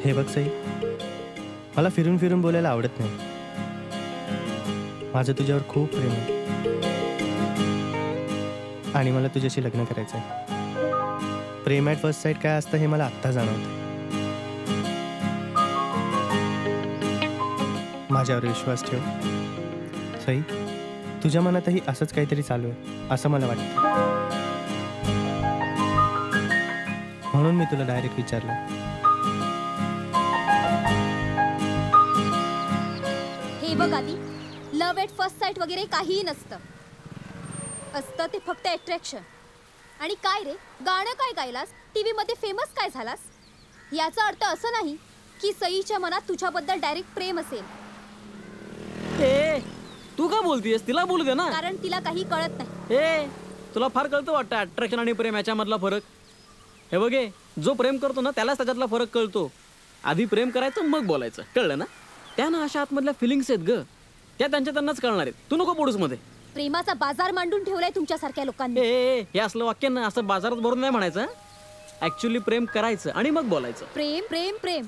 हे बघ सई, मला फिरून फिरून बोलायला आवडत नाही. माझं तुझ्यावर खूप प्रेम आहे आणि मला तुझ्याशी लग्न करायचं आहे. प्रेम ॲट फर्स्ट साईट काय असतं हे मला आत्ता जाणवतं. माझ्यावर विश्वास ठेव सई. तुझ्या मनातही असंच काहीतरी चालू आहे असं मला वाटतं, म्हणून मी तुला डायरेक्ट विचारलं. हे बघ आधी, लव्ह एट फर्स्ट साईट वगैरे काहीही नसतं. असतं ते फक्त अट्रॅक्शन. आणि काय रे, गाणं काय गायलास, टीव्ही मध्ये फेमस काय झालास, याचा अर्थ असं नाही की सईच्या मनात तुझ्याबद्दल डायरेक्ट प्रेम असेल. तू का बोलतीयस? तिला बोलू दे ना. कारण तिला काही कळत नाही. तुला फार कळतं वाटतं अट्रॅक्शन आणि प्रेम याच्यामधला फरक. हे बघे, जो प्रेम करतो ना त्यालाच त्याच्यातला फरक कळतो. आधी प्रेम करायचं मग बोलायचं, कळलं ना? त्या ना अशा आतमधल्या फिलिंग्स आहेत ग, त्या त्यांनाच कळणार आहेत. तू नको पडूस मध्ये. प्रेमाचा बाजार मांडून ठेवलाय तुमच्यासारख्या लोकांनी. हे असलं वाक्य ना असं बाजारात भरून नाही म्हणायचं. ऍक्च्युअली प्रेम करायचं आणि मग बोलायचं. प्रेम प्रेम प्रेम.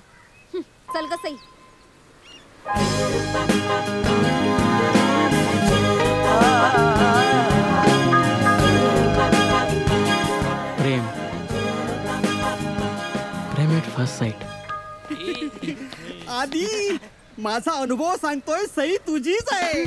चल ग सई. प्रेम प्रेम एट फर्स्ट साईट. आधी माझा अनुभव सांगतोय, सई तुझीच आहे.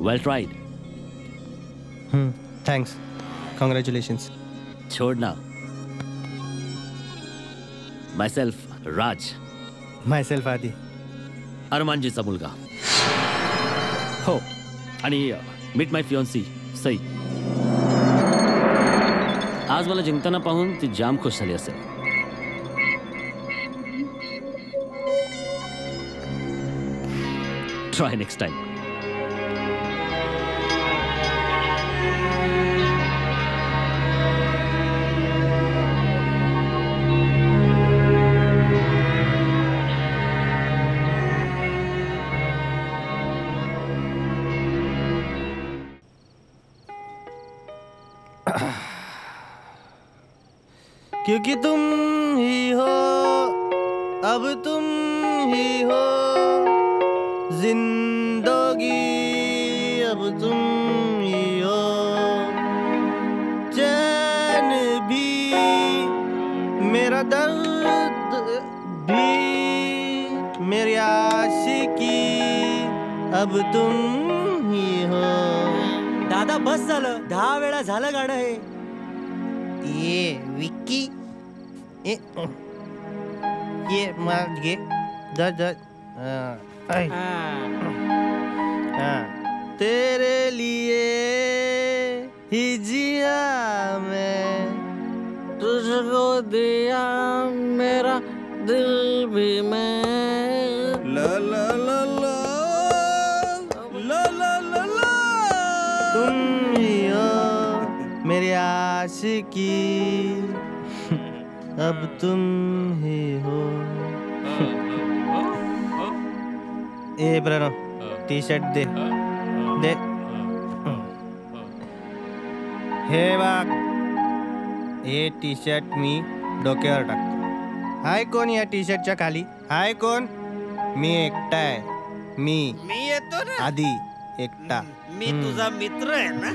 वेल ट्राइड. Thanks, congratulations. छोड़ ना. मायसेल्फ राज. मायसेल्फ आधी. अरमानजीचा मुलगा. हो, आणि मीट माय फियॉन्सी सई. आज मला जिंकताना पाहून ती जाम खुश झाली असेल. Try next time. क्योंकि तुम ही हो, अब तुम ही हो जिंदगी, अब तुम ही हो चैन भी, मेरा दर्द भी, मेरी आशिकी, अब तुम ही हो. दादा बस झालं, 10 वेळा झालं गाणं हे. ये विक्की, ये मार घे. तेरे लिए ही जिया मैं, तुझको दिया मेरा दिल भी मैं. ला ला ला ला ला ला ला ला. तुम ही हो मेरी आशिकी, अब तुम ही हो. ए ब्रनो, टी शर्ट दे दे. हे बघ, हे टी शर्ट मी डोक्यावर टाकतो. हाय कोण या टी शर्टच्या खाली? हाय कोण? मी एकटा आहे. मी येतो ना. आधी एकटा. मी तुझा मित्र आहे ना.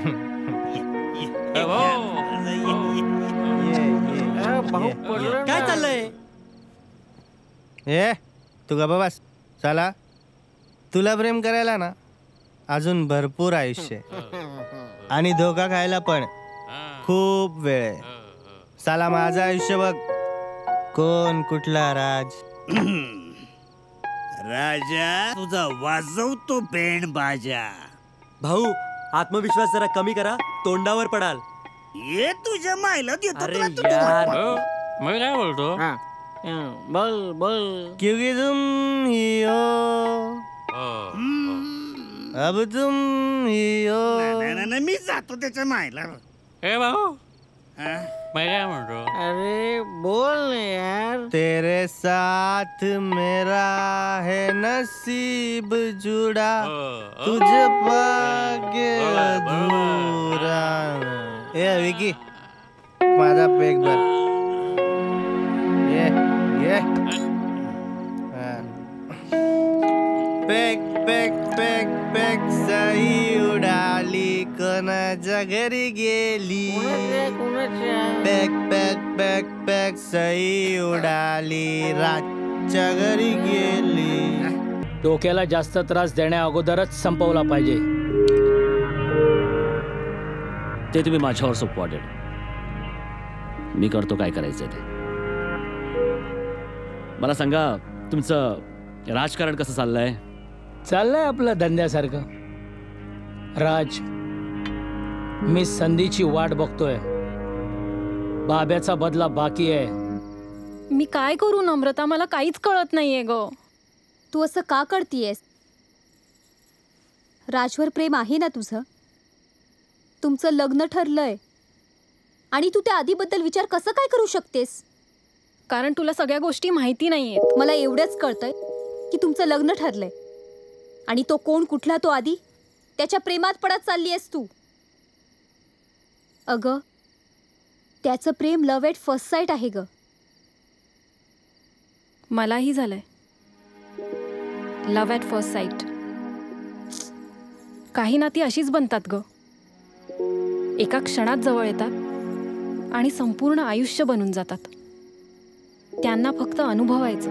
काय चाललंय? ए तू गा बस. चला, तुला प्रेम करायला ना अजून भरपूर आयुष्य आहे, आणि धोका खायला पण खूप वेळ आहे. चला माझं आयुष्य बघ. कोण कुठला राज? राजा तुझा वाजवतो बँड बाजा. भाऊ आत्मविश्वास जरा कमी करा, तोंडावर पडाल. ये तुझ्या मायला देतो. अरे तुला तू यार. मी काय बोलतो? बोल बोल. क्योंकि तुम ही हो, अब तुम ही हो. नाही, मी जातो त्याच्या मायला. ए भाऊ, मी काय म्हणतो? अरे बोल ना यार. तेरे साथ मेरा है नसीब जुड़ा, तुझे पाके अधूरा. ए विकी, माझा पेक भर. ये पेक पेक पेक पेक सही उडाली, कोणाच्या घरी गेली. पेक पेक पेक पेक सही उडाली, रातच्या घरी गेली. डोक्याला जास्त त्रास देण्या अगोदरच संपवला पाहिजे. ते तुम्ही माझ्यावर सोपवाडेल. मी करतो काय करायचंय ते. मला सांगा, तुमचं राजकारण कसं चाललंय? चाललंय आपलं धंद्यासारखं. राज, मी संधीची वाट बघतोय. बाब्याचा बदला बाकी आहे. मी काय करू नम्रता, मला काहीच कळत नाहीये ग. तू असं का करतीयस? राजवर प्रेम आहे ना तुझं? तुमचं लग्न ठरलंय आणि तू त्या आधीबद्दल विचार कसं काय करू शकतेस? कारण तुला सगळ्या गोष्टी माहिती नाहीयेत. मला एवढंच कळतंय की तुमचं लग्न ठरलंय आणि तो कोण कुठला तो आधी, त्याच्या प्रेमात पडत चालली आहेस तू. अगं, त्याचं प्रेम लव्ह ॲट फर्स्ट साईट आहे ग. मलाही झालंय लव्ह ॲट फर्स्ट साईट. काही नाती अशीच बनतात ग. एका क्षणात जवळ येतात आणि संपूर्ण आयुष्य बनून जातात. त्यांना फक्त अनुभवायचं,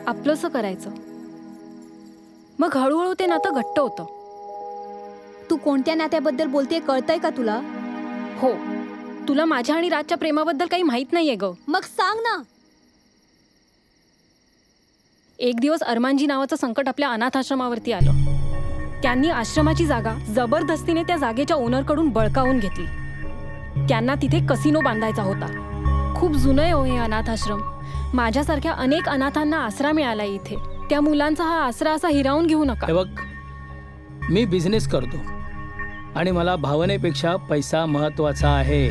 आपलंसं करायचं, मग हळूहळू ते नातं घट्ट होतं. तू कोणत्या नात्याबद्दल बोलतेय कळतंय का तुला? हो, तुला माझ्या आणि राजच्या प्रेमाबद्दल काही माहित नाहीये ग. मग सांग ना. एक दिवस अरमानजी नावाचं संकट आपल्या अनाथाश्रमावरती आलं. त्यांनी आश्रमाची जागा जबरदस्तीने त्या जागेच्या ओनरकडून बळकावून घेतली. त्यांना तिथे कसिनो बांधायचा होता. खूप जुनं आहे हो हे अनाथाश्रम. माझ्यासारख्या अनेक अनाथांना आसरा मिळाला इथे. त्या मुलांचा हा आसरा असा हिरावून घेऊ नका. हे बघ, मी बिझनेस करतो आणि मला भावनेपेक्षा पैसा महत्वाचा आहे.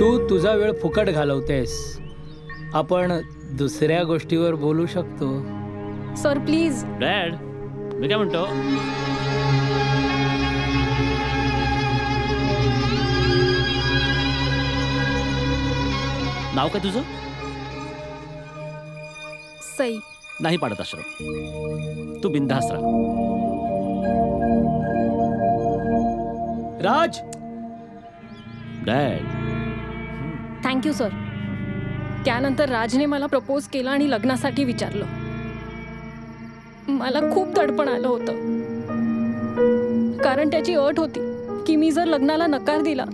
तू तुझा वेळ फुकट घालवतेस. आपण दुसऱ्या गोष्टीवर बोलू शकतो. Sir please. डॅड, मी काय म्हणतो, नाव काय तुझं? सई. नाही पाडत आश्रम. तू बिनधास्त राहा. राज. डॅड. Thank you sir. त्यानंतर राजने मला प्रपोज केलं आणि लग्नासाठी विचारलं. मला खूप तडपण आलं होतं, कारण त्याची अट होती की मी जर लग्नाला नकार दिला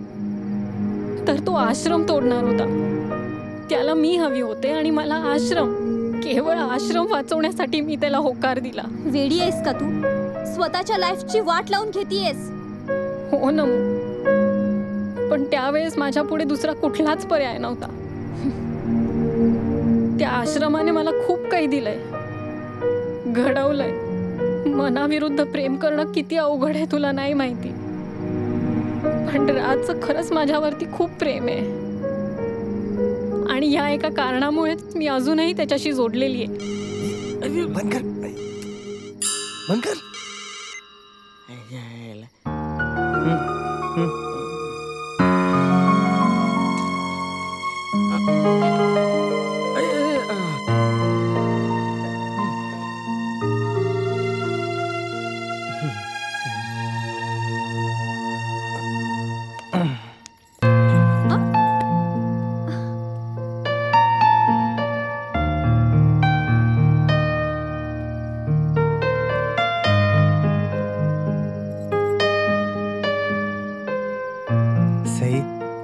तर तो आश्रम तोडणार होता. त्याला मी हवी होते आणि मला आश्रम, केवळ आश्रम वाचवण्यासाठी मी त्याला होकार दिला. वेडी आहेस का तू? स्वतःच्या लाईफची वाट लावून घेतीयेस. हो ना, पण त्यावेळेस माझ्या पुढे दुसरा कुठलाच पर्याय नव्हता. त्या आश्रमाने मला खूप काही दिलंय, घडवलंय. मनाविरुद्ध प्रेम करणं किती अवघड आहे तुला नाही माहिती. पण राजचं खरंच माझ्यावरती खूप प्रेम आहे आणि ह्या एका कारणामुळेच मी अजूनही त्याच्याशी जोडलेली आहे. बंद कर, बंद कर.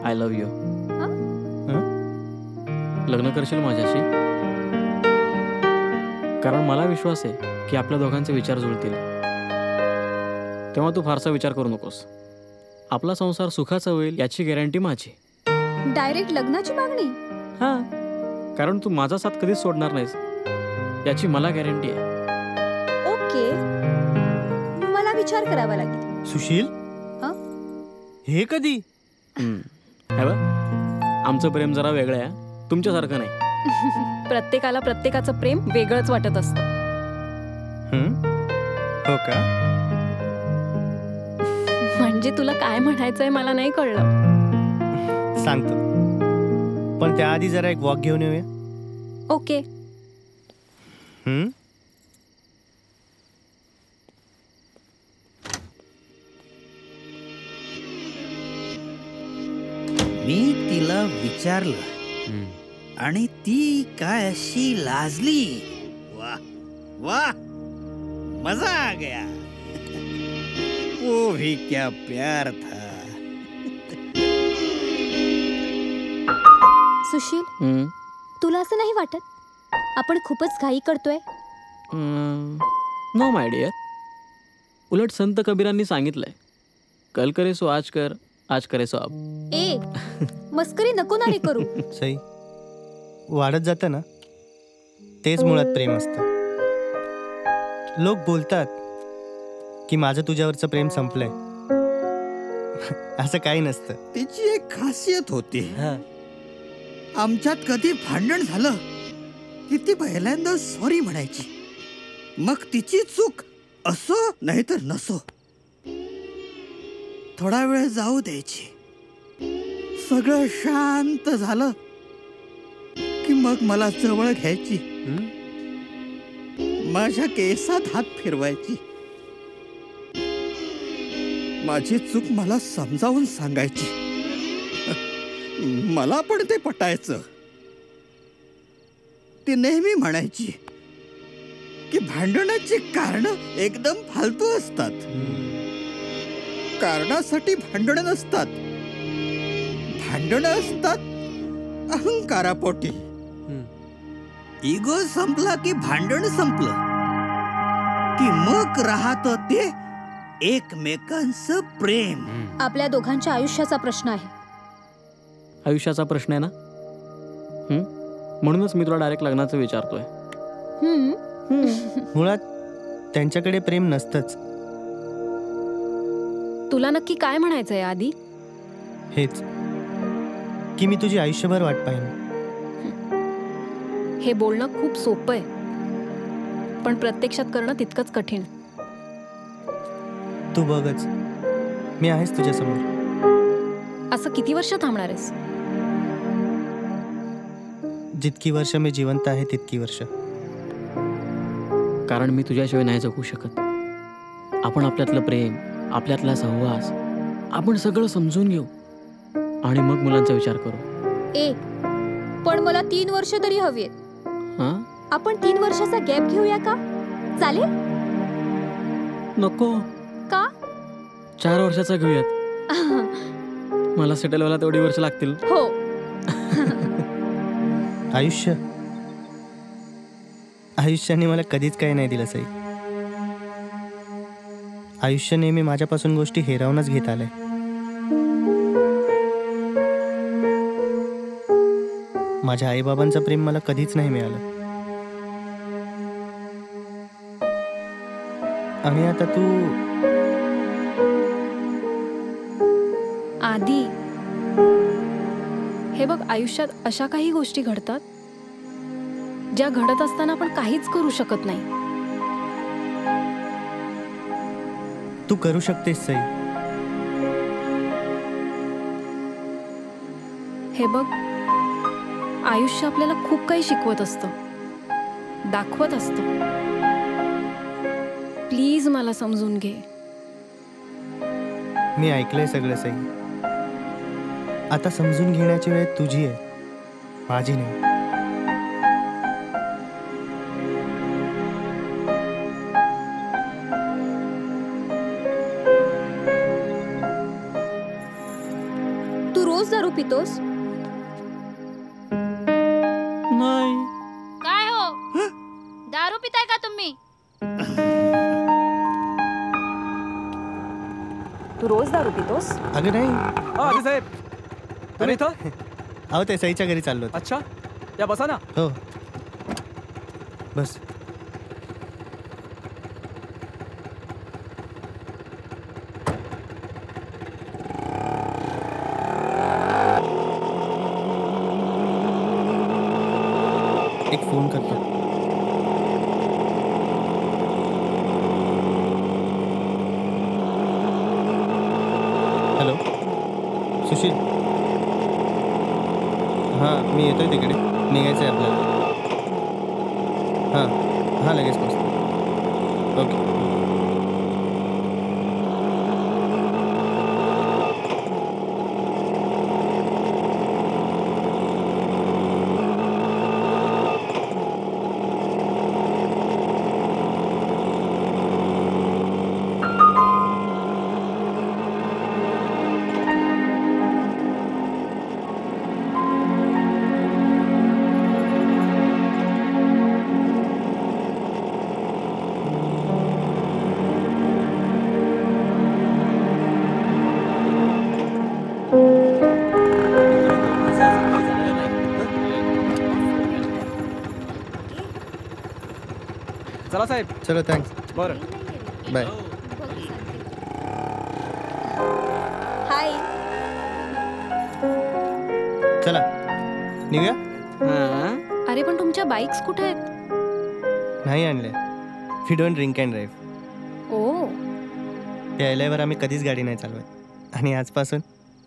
I love you. लग्न करशील माझ्याशी? कारण मला विश्वास आहे की आपल्या दोघांचे विचार जुळतील. तेव्हा तू फारसा विचार करू नकोस. आपला संसार सुखाचा होईल याची गॅरंटी माझी. डायरेक्ट लग्नाची मागणी? हा, कारण तू माझा साथ कधीच सोडणार नाहीस याची मला गॅरंटी आहे. ओके, मला विचार करावा लागेल. सुशील, हे कधी? आमचं प्रेम जरा वेगळं आहे, तुमच्यासारखं नाही. प्रत्येकाला प्रत्येकाचं प्रेम वेगळंच वाटत असतं. हो का? म्हणजे तुला काय म्हणायचंय मला नाही कळलं. सांगतो, पण त्याआधी जरा एक वॉक घेऊन येऊया. ओके. मी तिला विचारलं आणि ती काय अशी लाजली. वाह वाह, मजा आ गया. वो भी क्या प्यार था. सुशील, तुला असं नाही वाटत आपण खूपच घाई करतोय? No my dear. उलट संत कबीरांनी सांगितलंय, कल करे सो आज कर, आज करे सो अब. ए, मस्करी नको ना रे करू. सई, वाढत जातं ना तेच मुळात प्रेम असतं. लोक बोलतात की माझं तुझ्यावरचं प्रेम संपलंय. असं काही नसतं. तिची एक खासियत होती. आमच्यात कधी भांडण झालं की ती पहिल्यांदा सॉरी म्हणायची. मग तिची चूक असो नाही तर नसो, थोडा वेळ जाऊ द्यायची. सगळं शांत झालं की मग मला जवळ घ्यायची, माझ्या केसात हात फिरवायची, माझी चूक मला समजावून सांगायची. मला पण ते पटायचं. ती नेहमी म्हणायची की भांडणाची कारण एकदम फालतू असतात. कारणासाठी भांडण नसतात, भांडणं असतात अहंकारापोटी. इगो संपला की भांडण संपलं की मग राहत ते एकमेकांचं प्रेम. आपल्या दोघांच्या आयुष्याचा प्रश्न आहे. आयुष्याचा प्रश्न आहे ना? म्हणूनच मी तुला डायरेक्ट लग्नाचं विचारतोय. मुळात त्यांच्याकडे प्रेम नसतंच. तुला नक्की काय म्हणायचंय आधी? हेच की मी तुझी आयुष्यभर वाट पाहिन. हे बोलणं खूप सोपं आहे, पण प्रत्यक्षात करणं तितकंच कठीण. तू बघच, मी आहेस तुझ्या समोर. असं किती वर्ष थांबणार आहेस? जितकी वर्ष मी जिवंत आहे तितकी वर्ष. कारण मी तुझ्याशिवाय नाही जगू शकत. आपण आपल्यातलं प्रेम, आपल्यातला सहवास आपण सगळं समजून घेऊ आणि मग मुलांचा विचार करू. पण मला 3 वर्ष तरी हवी आहेत. आपण 3 वर्षाचा गॅप घेऊया का? चालेल? नको. का? 4 वर्षाचा घेऊयात. मला सेटल व्हायला तेवढी वर्ष लागतील. हो. आयुष्याने मला कधीच काही नाही दिलं सई. आयुष्य नेहमी माझ्यापासून गोष्टी हेरावूनच घेत आलंय. माझ्या आईबाबांचं प्रेम मला कधीच नाही मिळालं. आणि आता तू आधी हे बघ, आयुष्यात अशा काही गोष्टी घडतात ज्या घडत असताना आपण काहीच करू शकत नाही. तू करू शकतेस सई. हे बघ, आयुष्य आपल्याला खूप काही शिकवत असतं, दाखवत असतं. प्लीज मला समजून घे. मी ऐकलंय सगळं सई. आता समजून घेण्याची वेळ तुझी आहे, माझी नाही. तू रोज दारू पितोस? नाही. काय हो, दारू पिताय का तुम्ही? तू रोज दारू पितोस? अगं नाही. आधी साहेब, तुम्ही इथं? अहो, ते सईच्या घरी चाललो. अच्छा, या बसा ना. हो, बस. एक फोन करतो. हॅलो सुशील. हां, मी येतोय तिकडे. निघायचं आहे आपल्याला. हां लगेच पोचतो. ओके. चला साहेब. चलो, थँक्स. बरं, बाय. हाय. चला निघूया. अरे पण तुमच्या बाईक्स कुठे आहेत? नाही आणले. We don't drink and drive. ओ. त्या एलआयवर आम्ही कधीच गाडी नाही चालवत. आणि आजपासून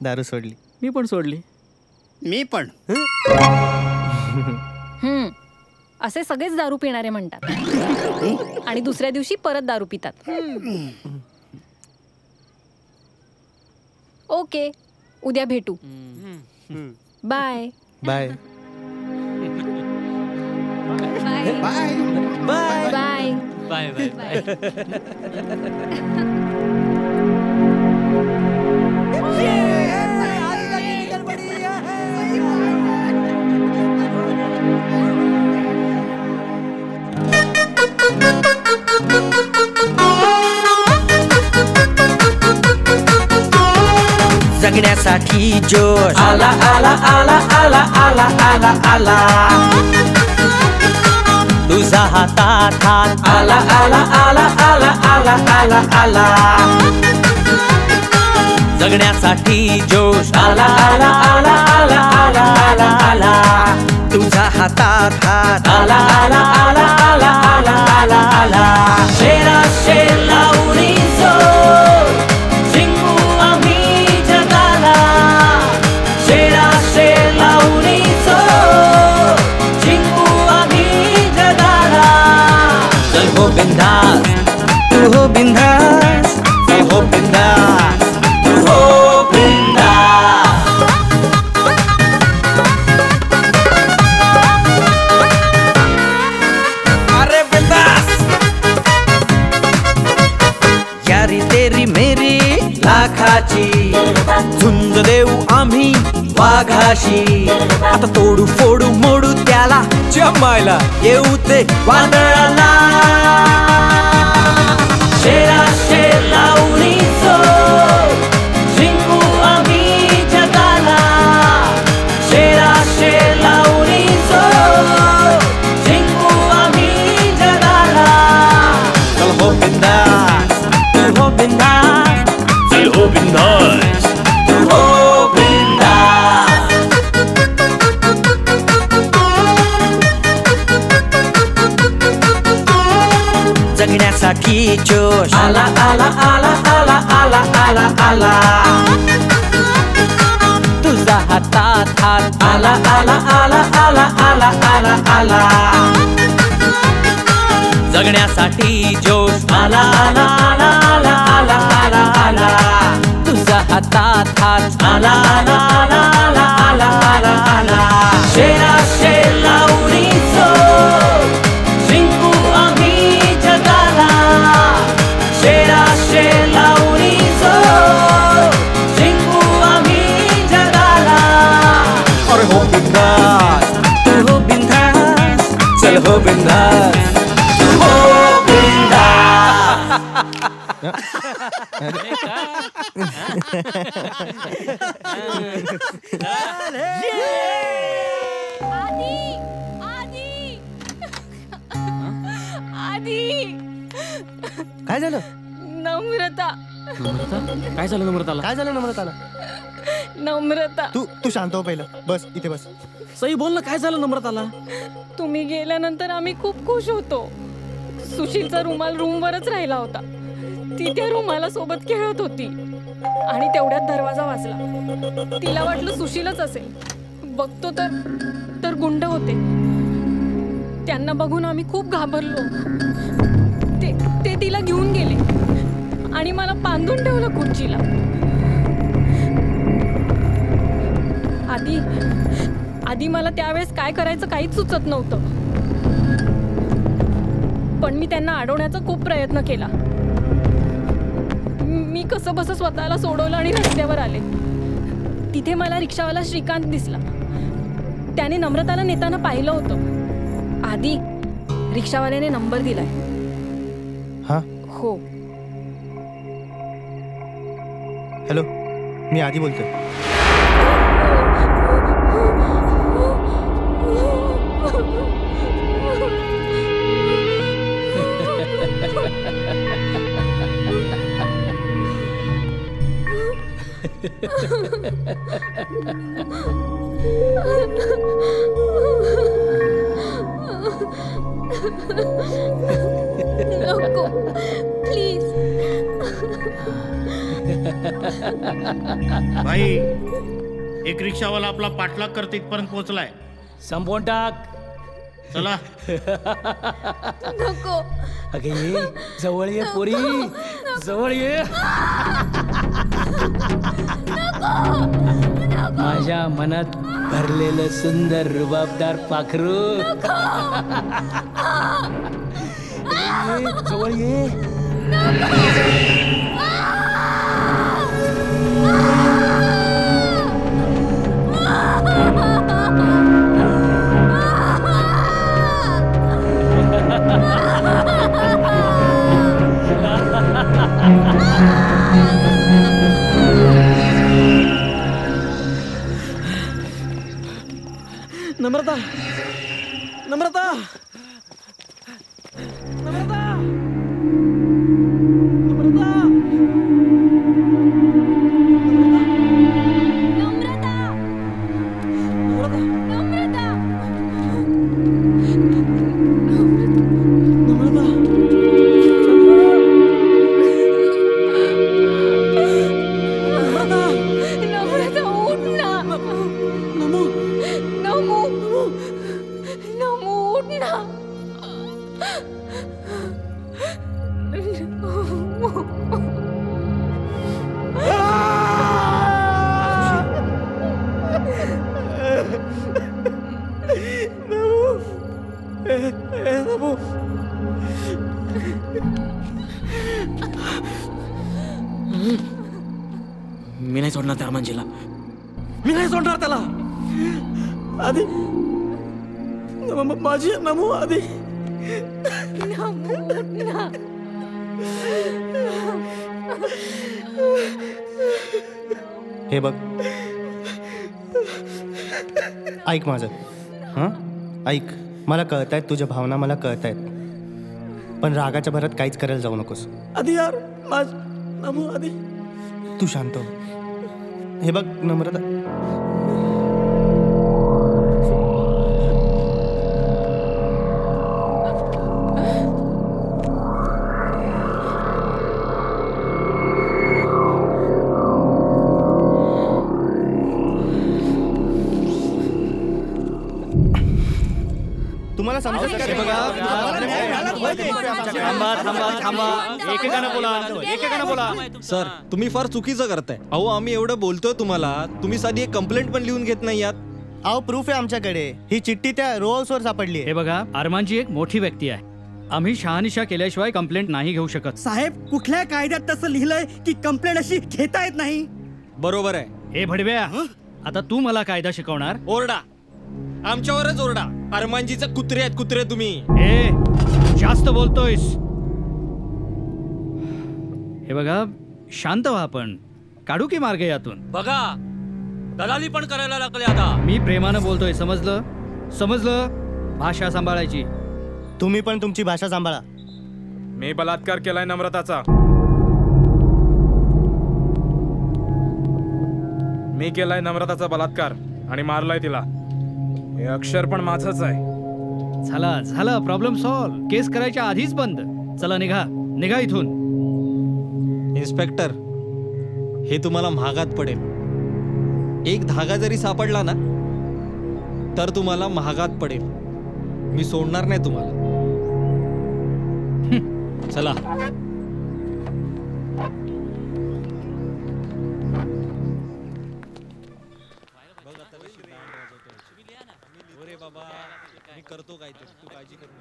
दारू सोडली. मी पण सोडली. मी पण. असे सगळेच दारू पिणारे म्हणतात आणि दुसऱ्या दिवशी परत दारू पितात. ओके, उद्या भेटू. Bye. Bye. Bye. Bye. Bye. Bye bye bye. जगण्यासाठी जोश आला आला आला आला आला आला आला तुझा हातात हात आला आला आला आला आला आला आला जगण्यासाठी जोश आला आला आला आला आला आला आला तुझा हातात हात आला आला आला आला आला आला आला शेरा शेर लावणी जिंकू आम्ही जगाला शेरा शेर लावणी जिंकू आम्ही जगाला चल हो बिंदास तू हो बिंदास चल हो बिंदास तू हो बिंदास अरे बिंदास यारी तेरी मेरी लाखाची झुंज देऊ आम्ही वाघाशी आता तोडू फोडू मोडू त्याला जमायला येऊ ते वादळाला शेरा शेर लावणी जिंकू आम्ही जगाला शेरा शेर लावणी जिंकू आम्ही जगाला चल हो बिंदास तू हो बिंदास चल हो बिंदास तू हो बिंदास जगण्यासाठी जोश आला आला आला आला आला आला आला तुझा हातात हात आला आला आला आला आला आला आला जगण्यासाठी जोश आला आला आला आला आला आला आला तुझा हातात हात आला आला आला आला आला आला आला शेरा शेर लावणी जिंकू आम्ही जगाला शेरा शेर लावणी जिंकू आम्ही जगाला अरे हो बिंदास तू हो बिंदास चल हो बिंदास तू हो बिंदास काय झालं नम्रता काय झालं नम्रताला काय झालं नम्रताला नम्रता तू शांत हो पहिलं बस इथे बस सई बोल ना काय झालं नम्रताला तुम्ही गेल्यानंतर आम्ही खूप खुश होतो सुशीलचा रुमाल रूमवरच राहिला होता ती त्या रुमाला सोबत खेळत होती आणि तेवढ्यात दरवाजा वाजला तिला वाटलं सुशीलच असेल बघतो तर गुंड होते त्यांना बघून आम्ही खूप घाबरलो ते तिला घेऊन गेले आणि मला बांधून ठेवलं खुर्चीला आधी मला त्यावेळेस काय करायचं काहीच सुचत नव्हतं पण मी त्यांना अडवण्याचा खूप प्रयत्न केला मी कसं बसं स्वतःला सोडवलं आणि रस्त्यावर आले तिथे मला रिक्षावाला श्रीकांत दिसला त्याने नम्रताला नेताना पाहिलं होतं आधी रिक्षावाल्याने नंबर दिलाय हा हो हॅलो मी आधी बोलतोय नको प्लीज भाई एक रिक्षावाला आपला पाठलाग करते इथपर्यंत पोहोचलाय संपवून टाक चला नको अगे ये जवळ ये पोरी जवळ ये माझ्या मनात भरलेलं सुंदर रुबाबदार पाखरू जवळ ये नम्रता नम्रता नम्रता मी नाही सोडणार त्या अर्मांजीला. मी नाही सोडणार त्याला. आधी माझी नमू आधी हे बघ, ऐक माझं. हां ऐक, मला कळत आहेत तुझ्या भावना, मला कळत आहेत, पण रागाच्या भरात काहीच करायला जाऊ नकोस. आधी यार माझ नमू आधी. तू शांत हो. हे बघ नम्रता, तुम्हाला समजत का? एकेकानं बोला. सर तुम्ही फार चुकीचं करताय. अहो आम्ही एवढं बोलतोय तुम्हाला, तुम्ही साधी एक कंप्लेंट पण लिहून घेत नाही आहात. अहो प्रूफ आहे आमच्याकडे. ही चिठ्ठी त्या रोल्सवर सापडली. हे बघा, अरमानजी एक मोठी व्यक्ती आहे. आम्ही शहानिशा केल्याशिवाय कंप्लेंट नाही घेऊ शकत. साहेब कुठल्या कायद्यात तसं लिहिलंय की कंप्लेंट अशी घेता येत नाही? बरोबर आहे. हे भडव्या, आता तू मला कायदा शिकवणार? ओरडा, आमच्यावरच ओरडा. अरमानजीचे कुत्रे आहेत, कुत्रे तुम्ही. ए जास्त बोलतोयस. हे बघा, शांत व्हा. आपण काढू की मार्ग यातून? बघा, दलाली पण करायला लागले आता. मी प्रेमानं बोलतोय, समजलं? समजलं? भाषा सांभाळायची. तुम्ही पण तुमची भाषा सांभाळा. मी बलात्कार केलाय नम्रताचा. मी केलाय नम्रताचा बलात्कार आणि मारलाय तिला. हे अक्षर पण माझंच आहे. झाला झाला, प्रॉब्लेम सॉल्व. केस करायच्या आधीच बंद. चला निघा, निघा इथून. इन्स्पेक्टर, हे तुम्हाला महागात पडेल. एक धागा जरी सापडला ना तर तुम्हाला महागात पडेल. मी सोडणार नाही तुम्हाला. चला. मी करतो काय ते, तू काळजी करू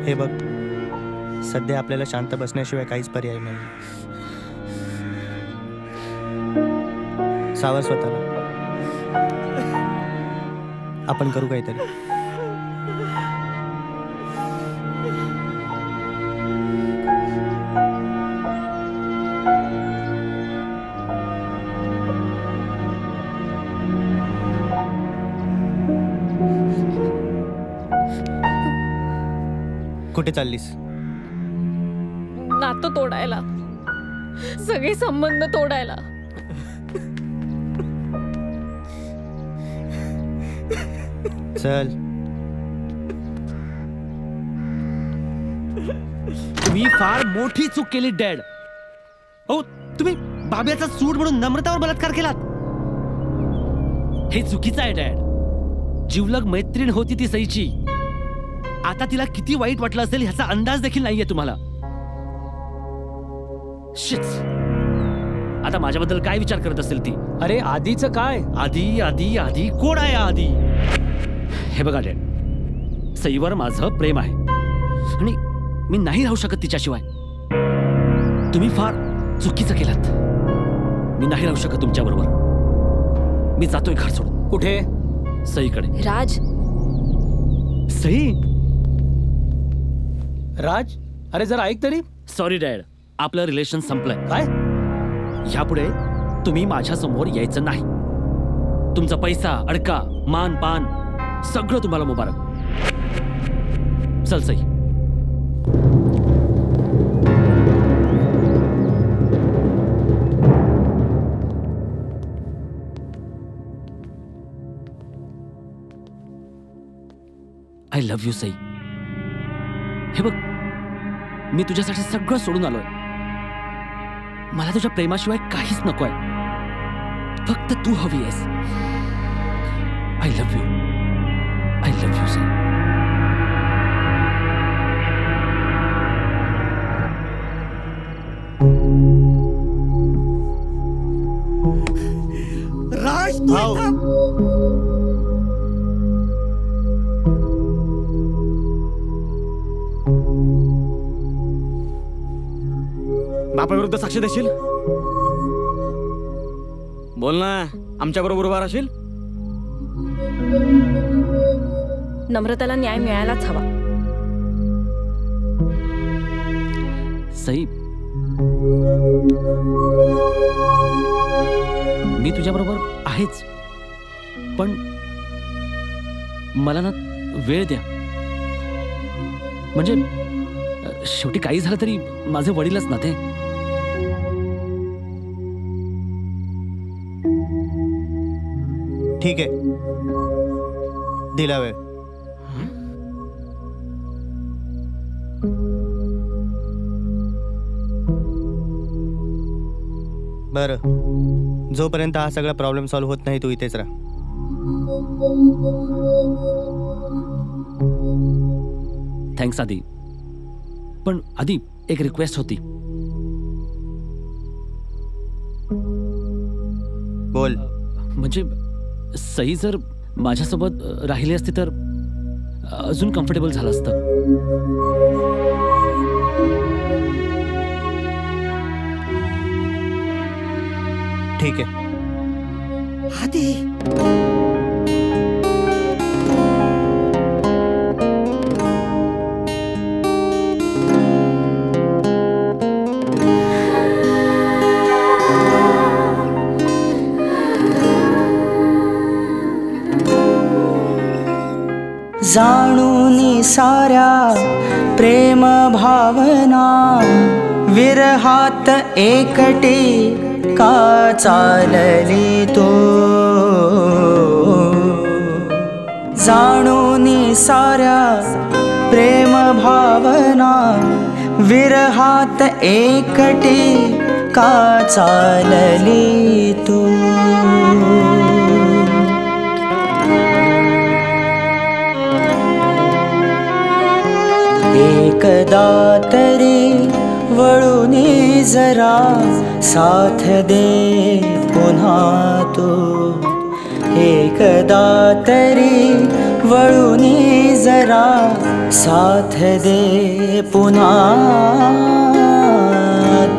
हे बघ, सध्या आपल्याला शांत बसण्याशिवाय काहीच पर्याय नाही. सावर स्वतःला. आपण करू काहीतरी. कुठे चाललीस? नातं तोडायला, सगळे संबंध तोडायला. चल. तुम्ही फार मोठी चूक केली डॅड. हो, तुम्ही बाब्याचा सूट म्हणून नम्रतावर बलात्कार केलात. हे चुकीचं आहे डॅड. जिवलग मैत्रीण होती ती सईची. आता तिला किती वाईट वाटलं असेल ह्याचा अंदाज देखील नाहीये तुम्हाला. शिट्स. आता माझ्याबद्दल काय विचार करत असेल ती? अरे आधीचं काय? आधी आधी आधी कोण आहे आधी? हे बघा डॅड, सईवर माझं प्रेम आहे आणि मी नाही राहू शकत तिच्याशिवाय. तुम्ही फार चुकीचं केलात. मी नाही राहू शकत तुमच्या बरोबर. मी जातोय घर सोडून. कुठे? सईकडे. राज. सई. राज, अरे जरा ऐक तरी. सॉरी डॅड, आपलं रिलेशन संपलंय. काय? यापुढे तुम्ही माझ्या समोर यायचं नाही. तुमचा पैसा, अडका, मान पान सगळं तुम्हाला मुबारक. चल Sai. I love you Sai. हे बघ, मी तुझ्यासाठी सगळं सोडून आलोय. मला तुझ्या प्रेमाशिवाय काहीच नकोय. फक्त तू हवी आहेस. I love you. I love you Sai. Raj तू इथं? बापाविरुद्ध साक्ष देशील? बोल ना, आमच्या बरोबर उभा राहशील? नम्रताला न्याय मिळायलाच हवा. सई, मी तुझ्या बरोबर आहेच, पण मला ना वेळ द्या. म्हणजे शेवटी काही झालं तरी माझे वडीलच ना ते. ठीक आहे, दिला वेळ. बरं, जोपर्यंत हा सगळा प्रॉब्लेम सॉल्व्ह होत नाही तू इथेच राहा. थँक्स आधी. पण आधी एक रिक्वेस्ट होती. बोल. म्हणजे सई जर माझ्यासोबत राहिली असती तर अजून कम्फर्टेबल झालं असतं. ठीक आहे. आधी जाणून साऱ्या प्रेम भावना विरहात एकटी का चालली तो. जाणून साऱ्या प्रेम भावना विरहात एकटी का चालली तो. एकदा तरी वळून जरा साथ दे पुन्हा तू. एकदा तरी वळून जरा साथ दे पुन्हा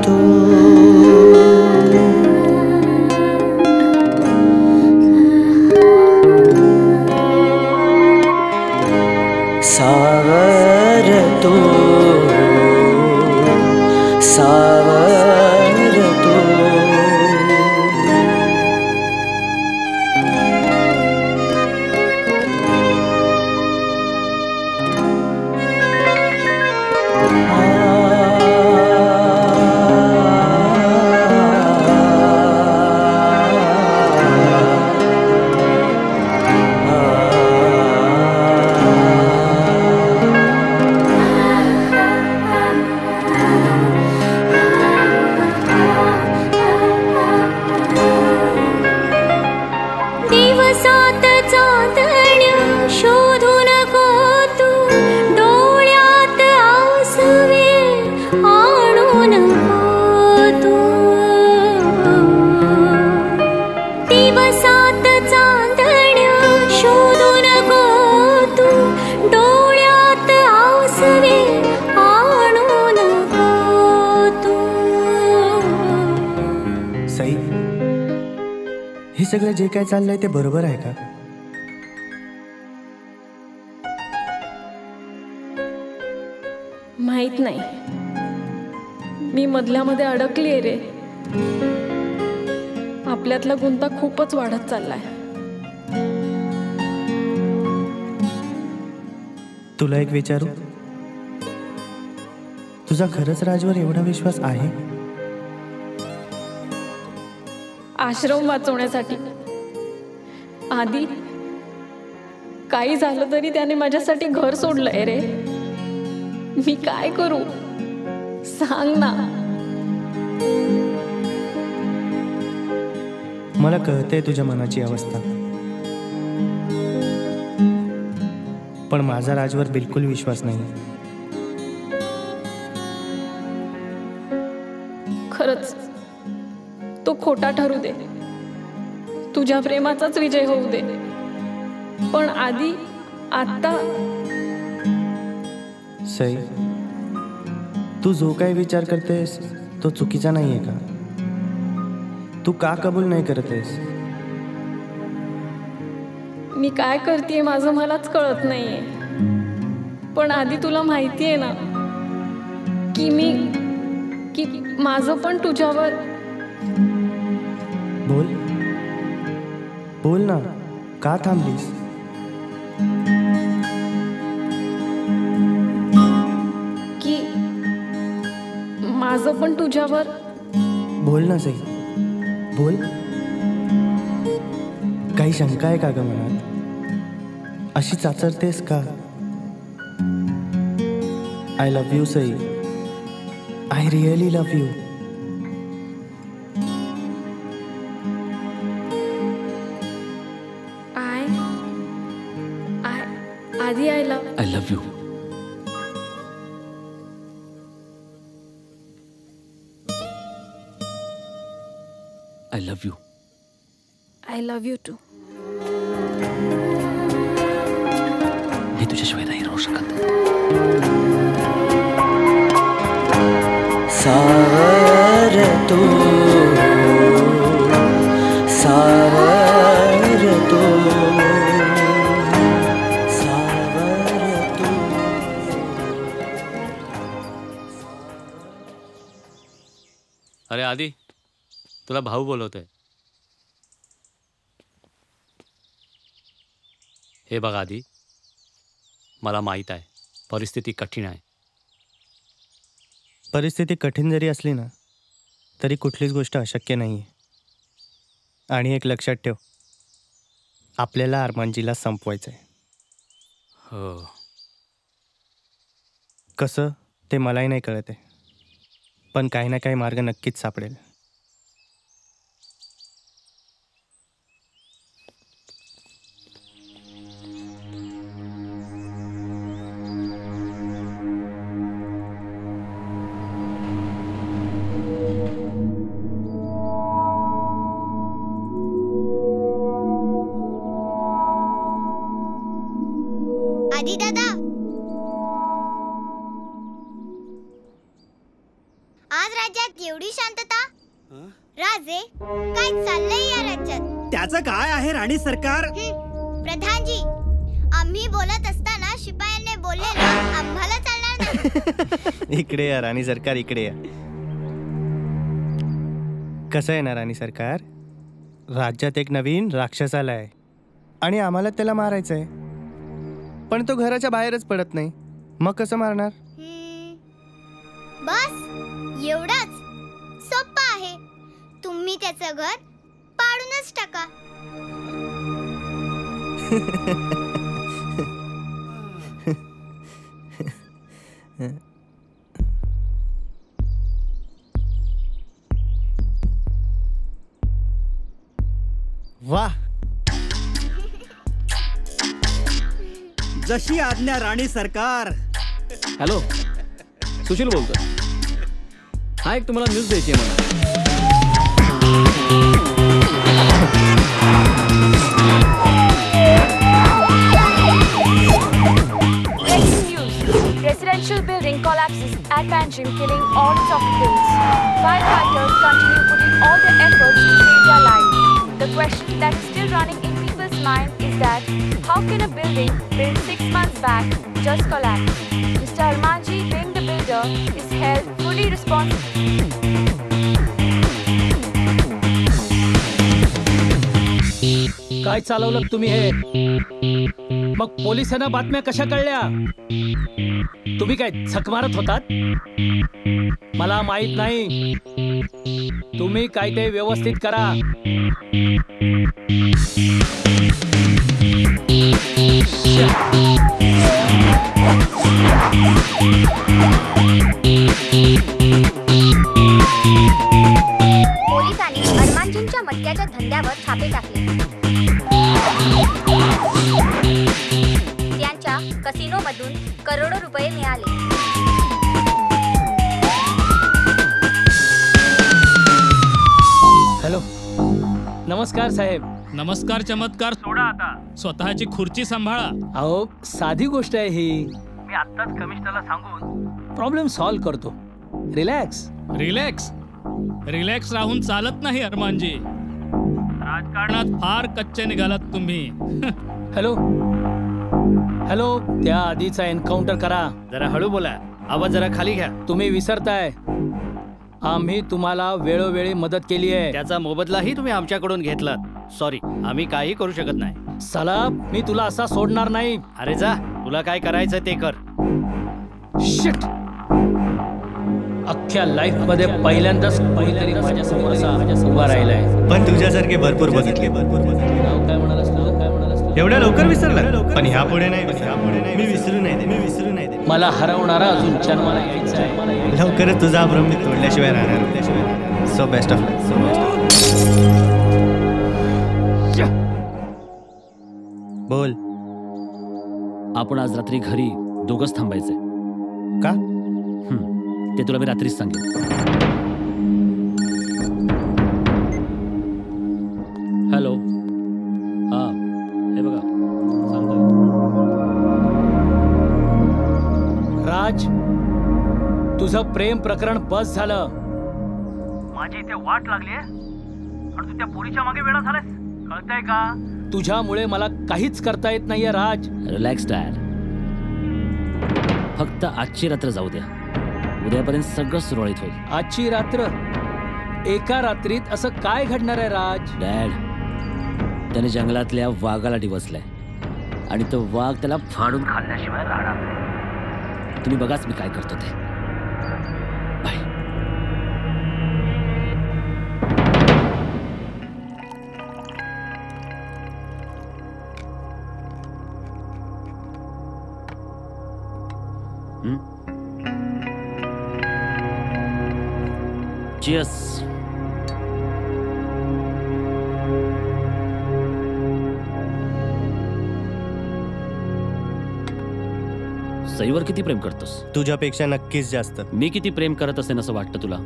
तू. सावर तू, सावर तू. सगळं जे काय चाललंय ते बरोबर आहे का? माहित नाही. मी मधल्यामध्ये अडकलीये रे. आपल्यातला गुंता खूपच वाढत चाललाय. तुला एक विचारू, तुझा खरंच राजवर एवढा विश्वास आहे? आश्रम वाचवण्यासाठी. आधी काही झालं तरी त्याने माझ्यासाठी घर सोडलंय रे. मी काय करू सांग ना. मला कळतंय तुझ्या मनाची अवस्था, पण माझा राजवर बिलकुल विश्वास नाही. खरंच तो खोटा ठरू दे, तुझ्या प्रेमाचाच विजय होऊ दे. पण आधी आता सई, तू जो काही विचार करतेस तो चुकीचा नाहीये का? तू का कबूल नाही करतेस? मी काय करतेय माझं मलाच कळत नाहीये. पण आधी तुला माहितीये ना की माझं पण तुझ्यावर. बोल बोल ना, का थांबलीस? की माझं पण तुझ्यावर. बोल ना सई, बोल. काही शंका आहे का ग मनात? अशी चाचरतेस का? I love you Sai. I really love you. आधी I love you. I love you. I love you too. मी तुझ्याशिवाय नाही राहू शकत. सावर तू, सावर तू, सावर तू. अरे आदी, तुला भाऊ बोलवतोय. हे बघ आदी, मला माहीत आहे परिस्थिती कठीण आहे. परिस्थिती कठीण जरी असली ना तरी कुठलीच गोष्ट अशक्य नाही आहे. आणि एक लक्षात ठेव, आपल्याला अरमानजीला संपवायचं आहे. हो. कसं ते मलाही नाही कळत आहे, पण काही ना काही मार्ग नक्कीच सापडेल. आदी दादा, आज राज्यात एवढी शांतता. राजे, काय चाललंय या राज्यात? त्याचं काय आहे राणी सरकार? प्रधानजी, आम्ही बोलत असताना शिपायांनी बोललेलं आम्हाला चालणार नाही. इकडे या राणी सरकार, इकडे या. कसं आहे ना राणी सरकार, राज्यात एक नवीन राक्षस आलाय आणि आम्हाला त्याला मारायचं आहे. पण तो घराच्या बाहेरच पडत नाही. मग कसं मारणार? बस एवढंच सोपं आहे. तुम्ही त्याचं घर पाडूनच टाका. वाह, जशी आज्ञा राणी सरकार. हॅलो, सुशील बोलतोय. हा एक तुम्हाला न्यूज द्यायची आहे मला. Residential building collapses at Panjim, killing all its occupants. Firefighters continue putting all their efforts to save their lives. the question that is still running in people's mind is that how can a building built 6 months back just collapse? Mr. Armanji, being the builder, is held fully responsible. काय चालवलं तुम्ही हे? मग पोलिसांना बातम्या कशा कळल्या? तुम्ही काय झक मारत होतात? मला माहित नाही. तुम्ही काय ते व्यवस्थित करा. पोलिसांनी अरमानजींच्या मद्याच्या धंद्यावर छापे टाकले. त्यांच्या कसिनोमधून करोडो रुपये मिळाले. हॅलो, नमस्कार साहेब. नमस्कार. चमत्कार सोडा आता, स्वतःची खुर्ची सांभाळा. अहो, साधी गोष्ट आहे ही. मी आत्ताच कमिशनरला सांगून प्रॉब्लेम सॉल्व्ह करतो. रिलॅक्स. रिलॅक्स रिलॅक्स राहून चालत नाही अरमानजी. राजकारणात फार कच्चे निघालात तुम्ही. हॅलो हॅलो, त्या आधीचा एन्काउंटर करा. जरा हळू बोला, आवाज जरा खाली घ्या. तुम्ही विसरताय, आम्ही तुम्हाला वेळोवेळी मदत केली आहे. त्याचा मोबदलाही तुम्ही आमच्याकडून घेतलात. सॉरी, आम्ही काही करू शकत नाही. साला, मी तुला असा सोडणार नाही. अरे जा, तुला काय करायचं ते कर. शिट, अख्ख्या लाईफ मध्ये पहिल्यांदाच कोणीतरी माझ्या समोर उभा राहिलाय. पण तुझ्यासारखे भरपूर बघितले. नाव काय म्हणालास तुझं? काय म्हणालास? एवढ्या लवकर विसरला? पण ह्या पुढे नाही. मी विसरू नाही. मला हरवणारा अजून जन्माला यायचं आहे. लवकरच तुझा भ्रम मी तोडल्याशिवाय राहणार. सो बेस्ट ऑफ लक. बोल. आपण आज रात्री घरी दोघंच थांबायचंय. का? ते तुला मी रात्रीच सांगेन. हॅलो. हा, हे बघा सांगतोय. राज, तुझं प्रेम प्रकरण बस झालं. माझी इथे वाट लागली आहे आणि तू त्या पोरीच्या मागे वेळा झालास. कळतंय का? तुझ्यामुळे मला काहीच करता येत नाहीये राज. Relax dad. फक्त आजची रात्र जाऊ द्या. उद्यापर्यंत सगळं सुरळीत होईल. आजची रात्र? एका रात्रीत असं काय घडणार आहे राज? डॅड, त्याने जंगलातल्या वाघाला डिवचलाय आणि तो वाघ त्याला फाडून खाल्ल्याशिवाय राहणार नाही. तुम्ही बघाच मी काय करतो ते. बाय. Cheers. सईवर किती प्रेम करतोस? तुझ्यापेक्षा नक्कीच जास्त. मी किती प्रेम करत असेन असं वाटतं तुला?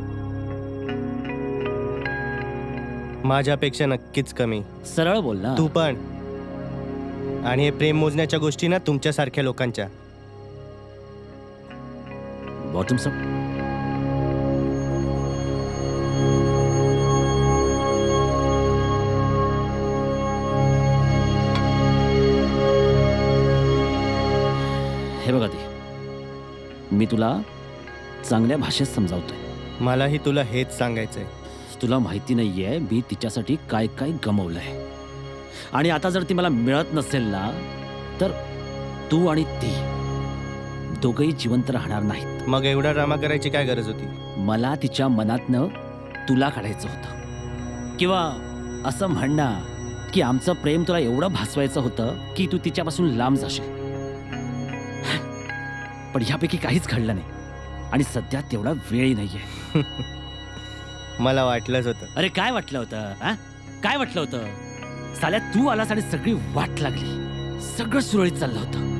माझ्यापेक्षा नक्कीच कमी. सरळ बोल ना. तू पण. आणि हे प्रेम मोजण्याच्या गोष्टी ना तुमच्यासारख्या लोकांच्या. Bottoms up. हे बघा ते, मी तुला चांगल्या भाषेत समजावतोय. मलाही तुला हेच सांगायचंय. तुला माहिती नाहीये मी तिच्यासाठी काय काय गमवलंय. आणि आता जर ती मला मिळत नसेल ना, तर तू आणि ती दोघंही जिवंत राहणार नाहीत. मग एवढा ड्रामा करायची काय गरज होती? मला तिच्या मनातनं तुला काढायचं होतं. किंवा असं म्हणणं की आमचं प्रेम तुला एवढं भासवायचं होतं की तू तिच्यापासून लांब जाशील. पण ह्यापैकी काहीच घडलं नाही आणि सध्या तेवढा वेळही नाहीये. मला वाटलंच होतं. अरे काय वाटलं होतं? काय वाटलं होतं? साल्या तू आलास आणि सगळी वाट लागली. सगळं सुरळीत चाललं होतं.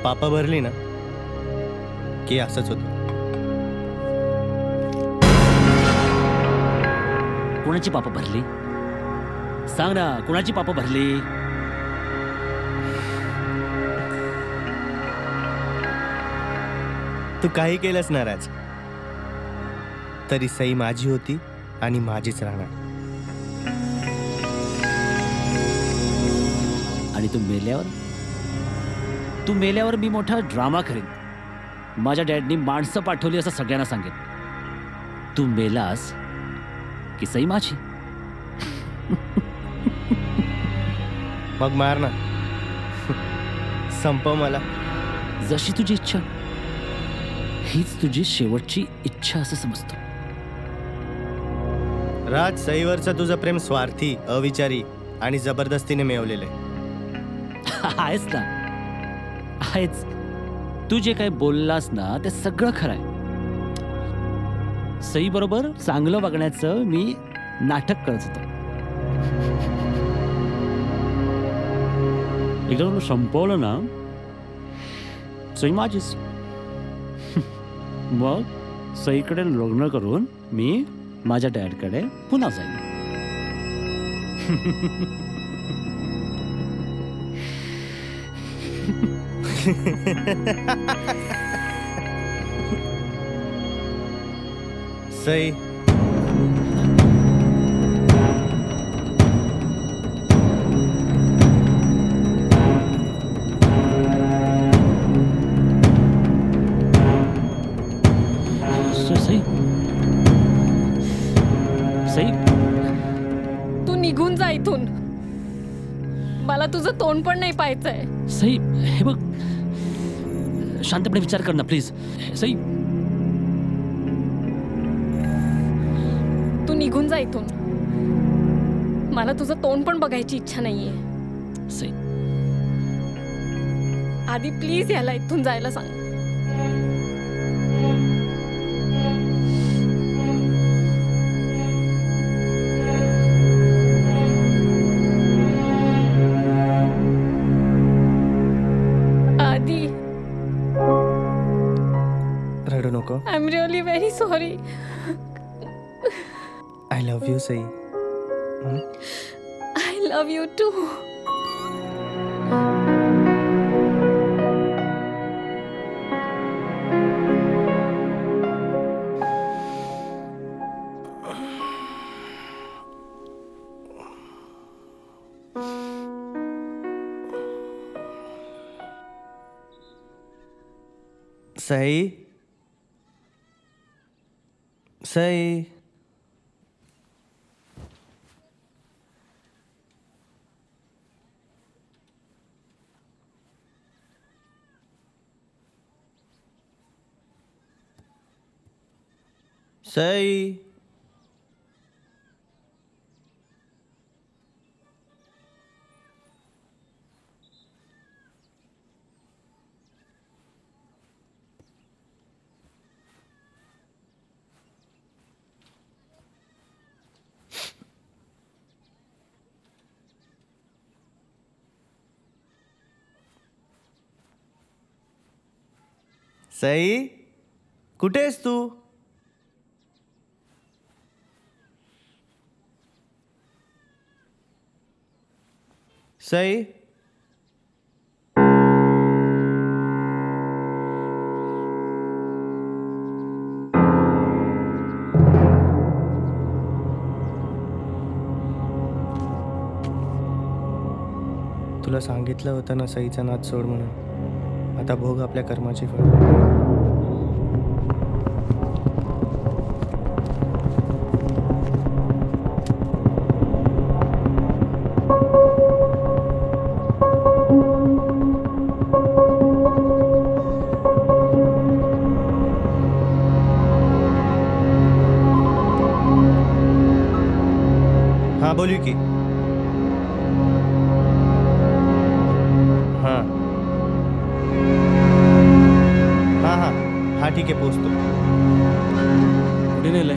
पापा भरली ना की असंच होतं. कोणाची पापं भरली? सांग ना, कोणाची पापं भरली? तू काही केलंस ना राज, तरी सई माझी होती आणि माझीच राहणार. आणि तू मेल्यावर मी मोठा ड्रामा करेन. माझ्या डॅडनी माणसं पाठवली असं सगळ्यांना सांगेन. तू मेलास की सई माझी. मग मार ना, संपव मला. जशी तुझी इच्छा. हीच तुझी शेवटची इच्छा असं समजतो. राज, सईवरचं तुझं प्रेम स्वार्थी, अविचारी आणि जबरदस्तीने मिळवलेलं आहे. आहेच ना, आहेच. तू जे काही बोललास ना ते सगळं खरं आहे. सई बरोबर चांगलं वागण्याचं मी नाटक करत होतो. एकदा तुला संपवलं ना, सई माझीच. मग सईकडे लग्न करून मी माझ्या डॅडकडे पुन्हा जाईन. सई, तू निघून जा इथून. मला तुझं तोंड पण नाही पाहायचंय. सई, हे बघ, शांतपणे विचार कर ना प्लीज. सई, तू निघून जा इथून. मला तुझं तोंड पण बघायची इच्छा नाहीये. सई, आधी प्लीज याला इथून जायला सांग. रडू नको. I am really very sorry. I love you Sai. I love you too. Sai, Sai, Sai. Sai, कुठे आहेस तू? सई, तुला सांगितलं होतं ना सईचा नाद सोड म्हणून. आता भोग आपल्या कर्माची फळ. हाँ बोलिए की. हाँ हाँ हाँ हाँ ठीक आहे, पोचतो. कुठे नेलंय?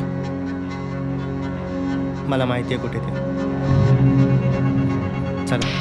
मला माहिती आहे कुठे ते. चला.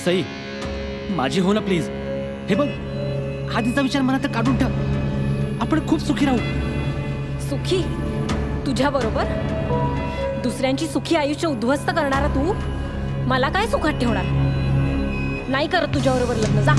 सई माझी हो ना प्लीज. हे बघ आधीचा विचार मला तर काढून टाक. आपण खूप सुखी राहू. सुखी तुझ्या बरोबर? दुसऱ्यांची सुखी आयुष्य उद्ध्वस्त करणारा तू मला काय सुखात ठेवणार? नाही करत तुझ्या बरोबर लग्न. जा.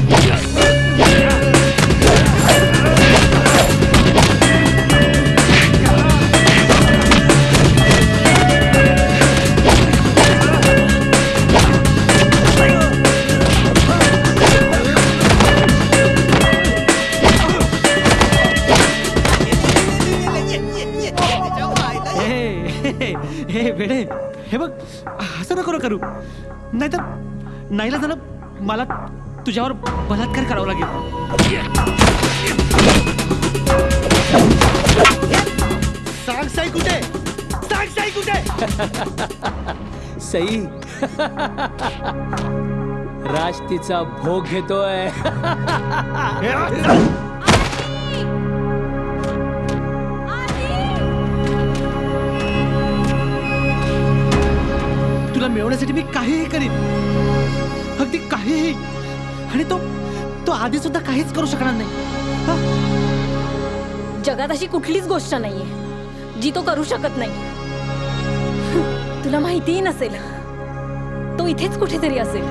हे वेडे, हे बघ असं नको करू, नाहीतर नाहीला झालं मला तुझ्यावर बलात्कार करावा लागेल. सांग साई कुठे? सांग साई कुठे? सई राज तिचा भोग घेतोय. तुला मिळवण्यासाठी मी काहीही करीन, अगदी काहीही. आणि तो आधी सुद्धा काहीच करू शकणार नाही. जगात अशी कुठलीच गोष्ट नाहीये जी तो करू शकत नाही. तुला माहितीही नसेल, तो इथेच कुठेतरी असेल.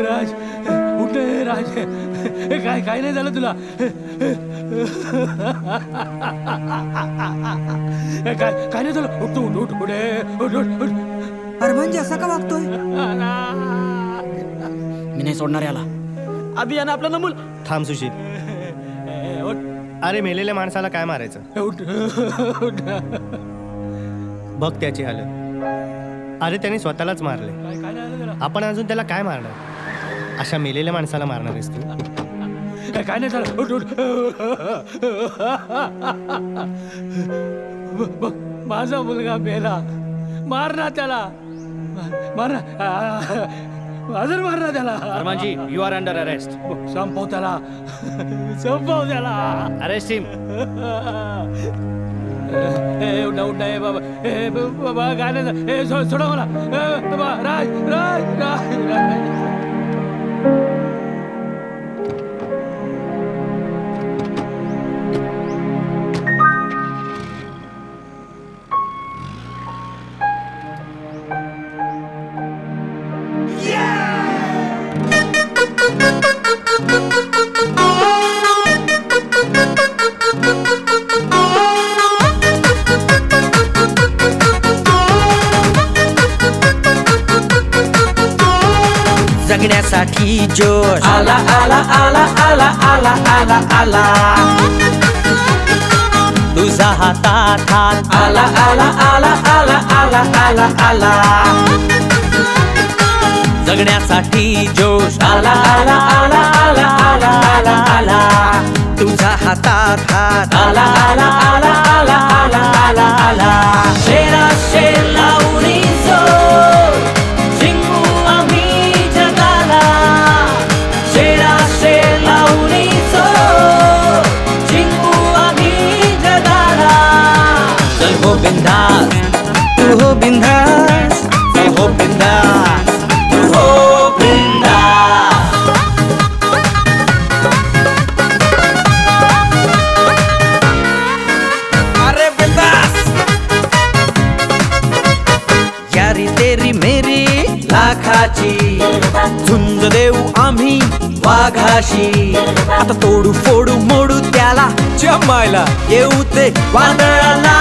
राज उठ राज, काय नाही झालं तुला? काय नाही झालं? उठ उठ उठ उठ उठ उठ. अरे म्हणजे असं का वागतोय? मी नाही सोडणार याला. आधी यानं आपलं नमूल. थांब सुशील. अरे मेलेल्या माणसाला काय मारायचं? बघ त्याची हालत. अरे त्याने स्वतःलाच मारले. आपण अजून त्याला काय मारणार? अशा मेलेल्या माणसाला मारणार आहेस तू? काय नाही झालं. उठ उठ. बघ माझा मुलगा मेला. मार ना त्याला, मार ना. हजर मार ना त्याला. अरमानजी, यू आर अंडर अरेस्ट. संपव त्याला, संपव त्याला. अरेस्ट हिम. उठा बाबा. बाबा गाणं सोडा मला. बाबा राज राज राज राज. जगण्यासाठी जोश आला आला आला आला आला आला आला तुझा हातात हात आला आला आला आला आला आला आला जगण्यासाठी जोश आला आला आला आला आला आला आला तुझा हातात हात आला आला आला आला आला आला आला शेरा शेर लावणी जोर जिंकू आम्ही जगाला शेरा शेर लावणी जोर जिंकू आम्ही जगाला चल हो बिंदास तू हो बिंदास चल हो बिंदास तू हो बिंदास अरे बिंदास यारी तेरी मेरी लाखाची झुंज देऊ आम्ही वाघाशी आता तोडू फोडू मोडू त्याला जमायला येऊ ते वादळाला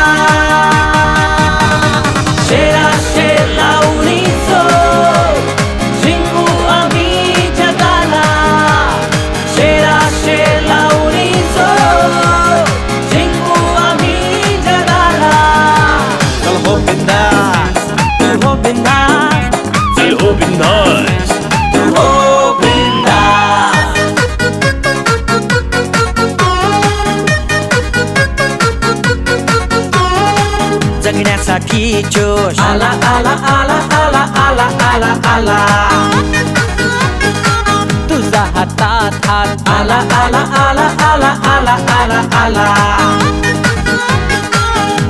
शेरा शेर लावणी जोर जिंकू आम्ही जगाला शेरा शेर लावणी जोर जिंकू आम्ही जगाला चल हो बिंदास तू हो बिंदास चल हो बिंदास तू हो बिंदास जगण्यासाठी जोश आला आला आला आला आला आला आला तुझा हातात हात आला आला आला आला आला आला आला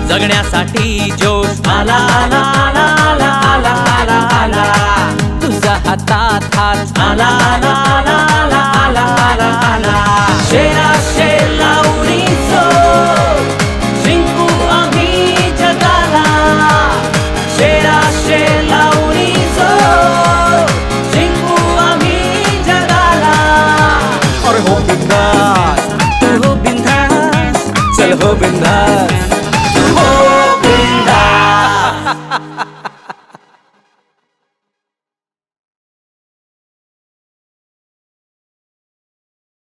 जगण्यासाठी जोश आला आला आला आला आला आला आला तुझा हातात हात आला आला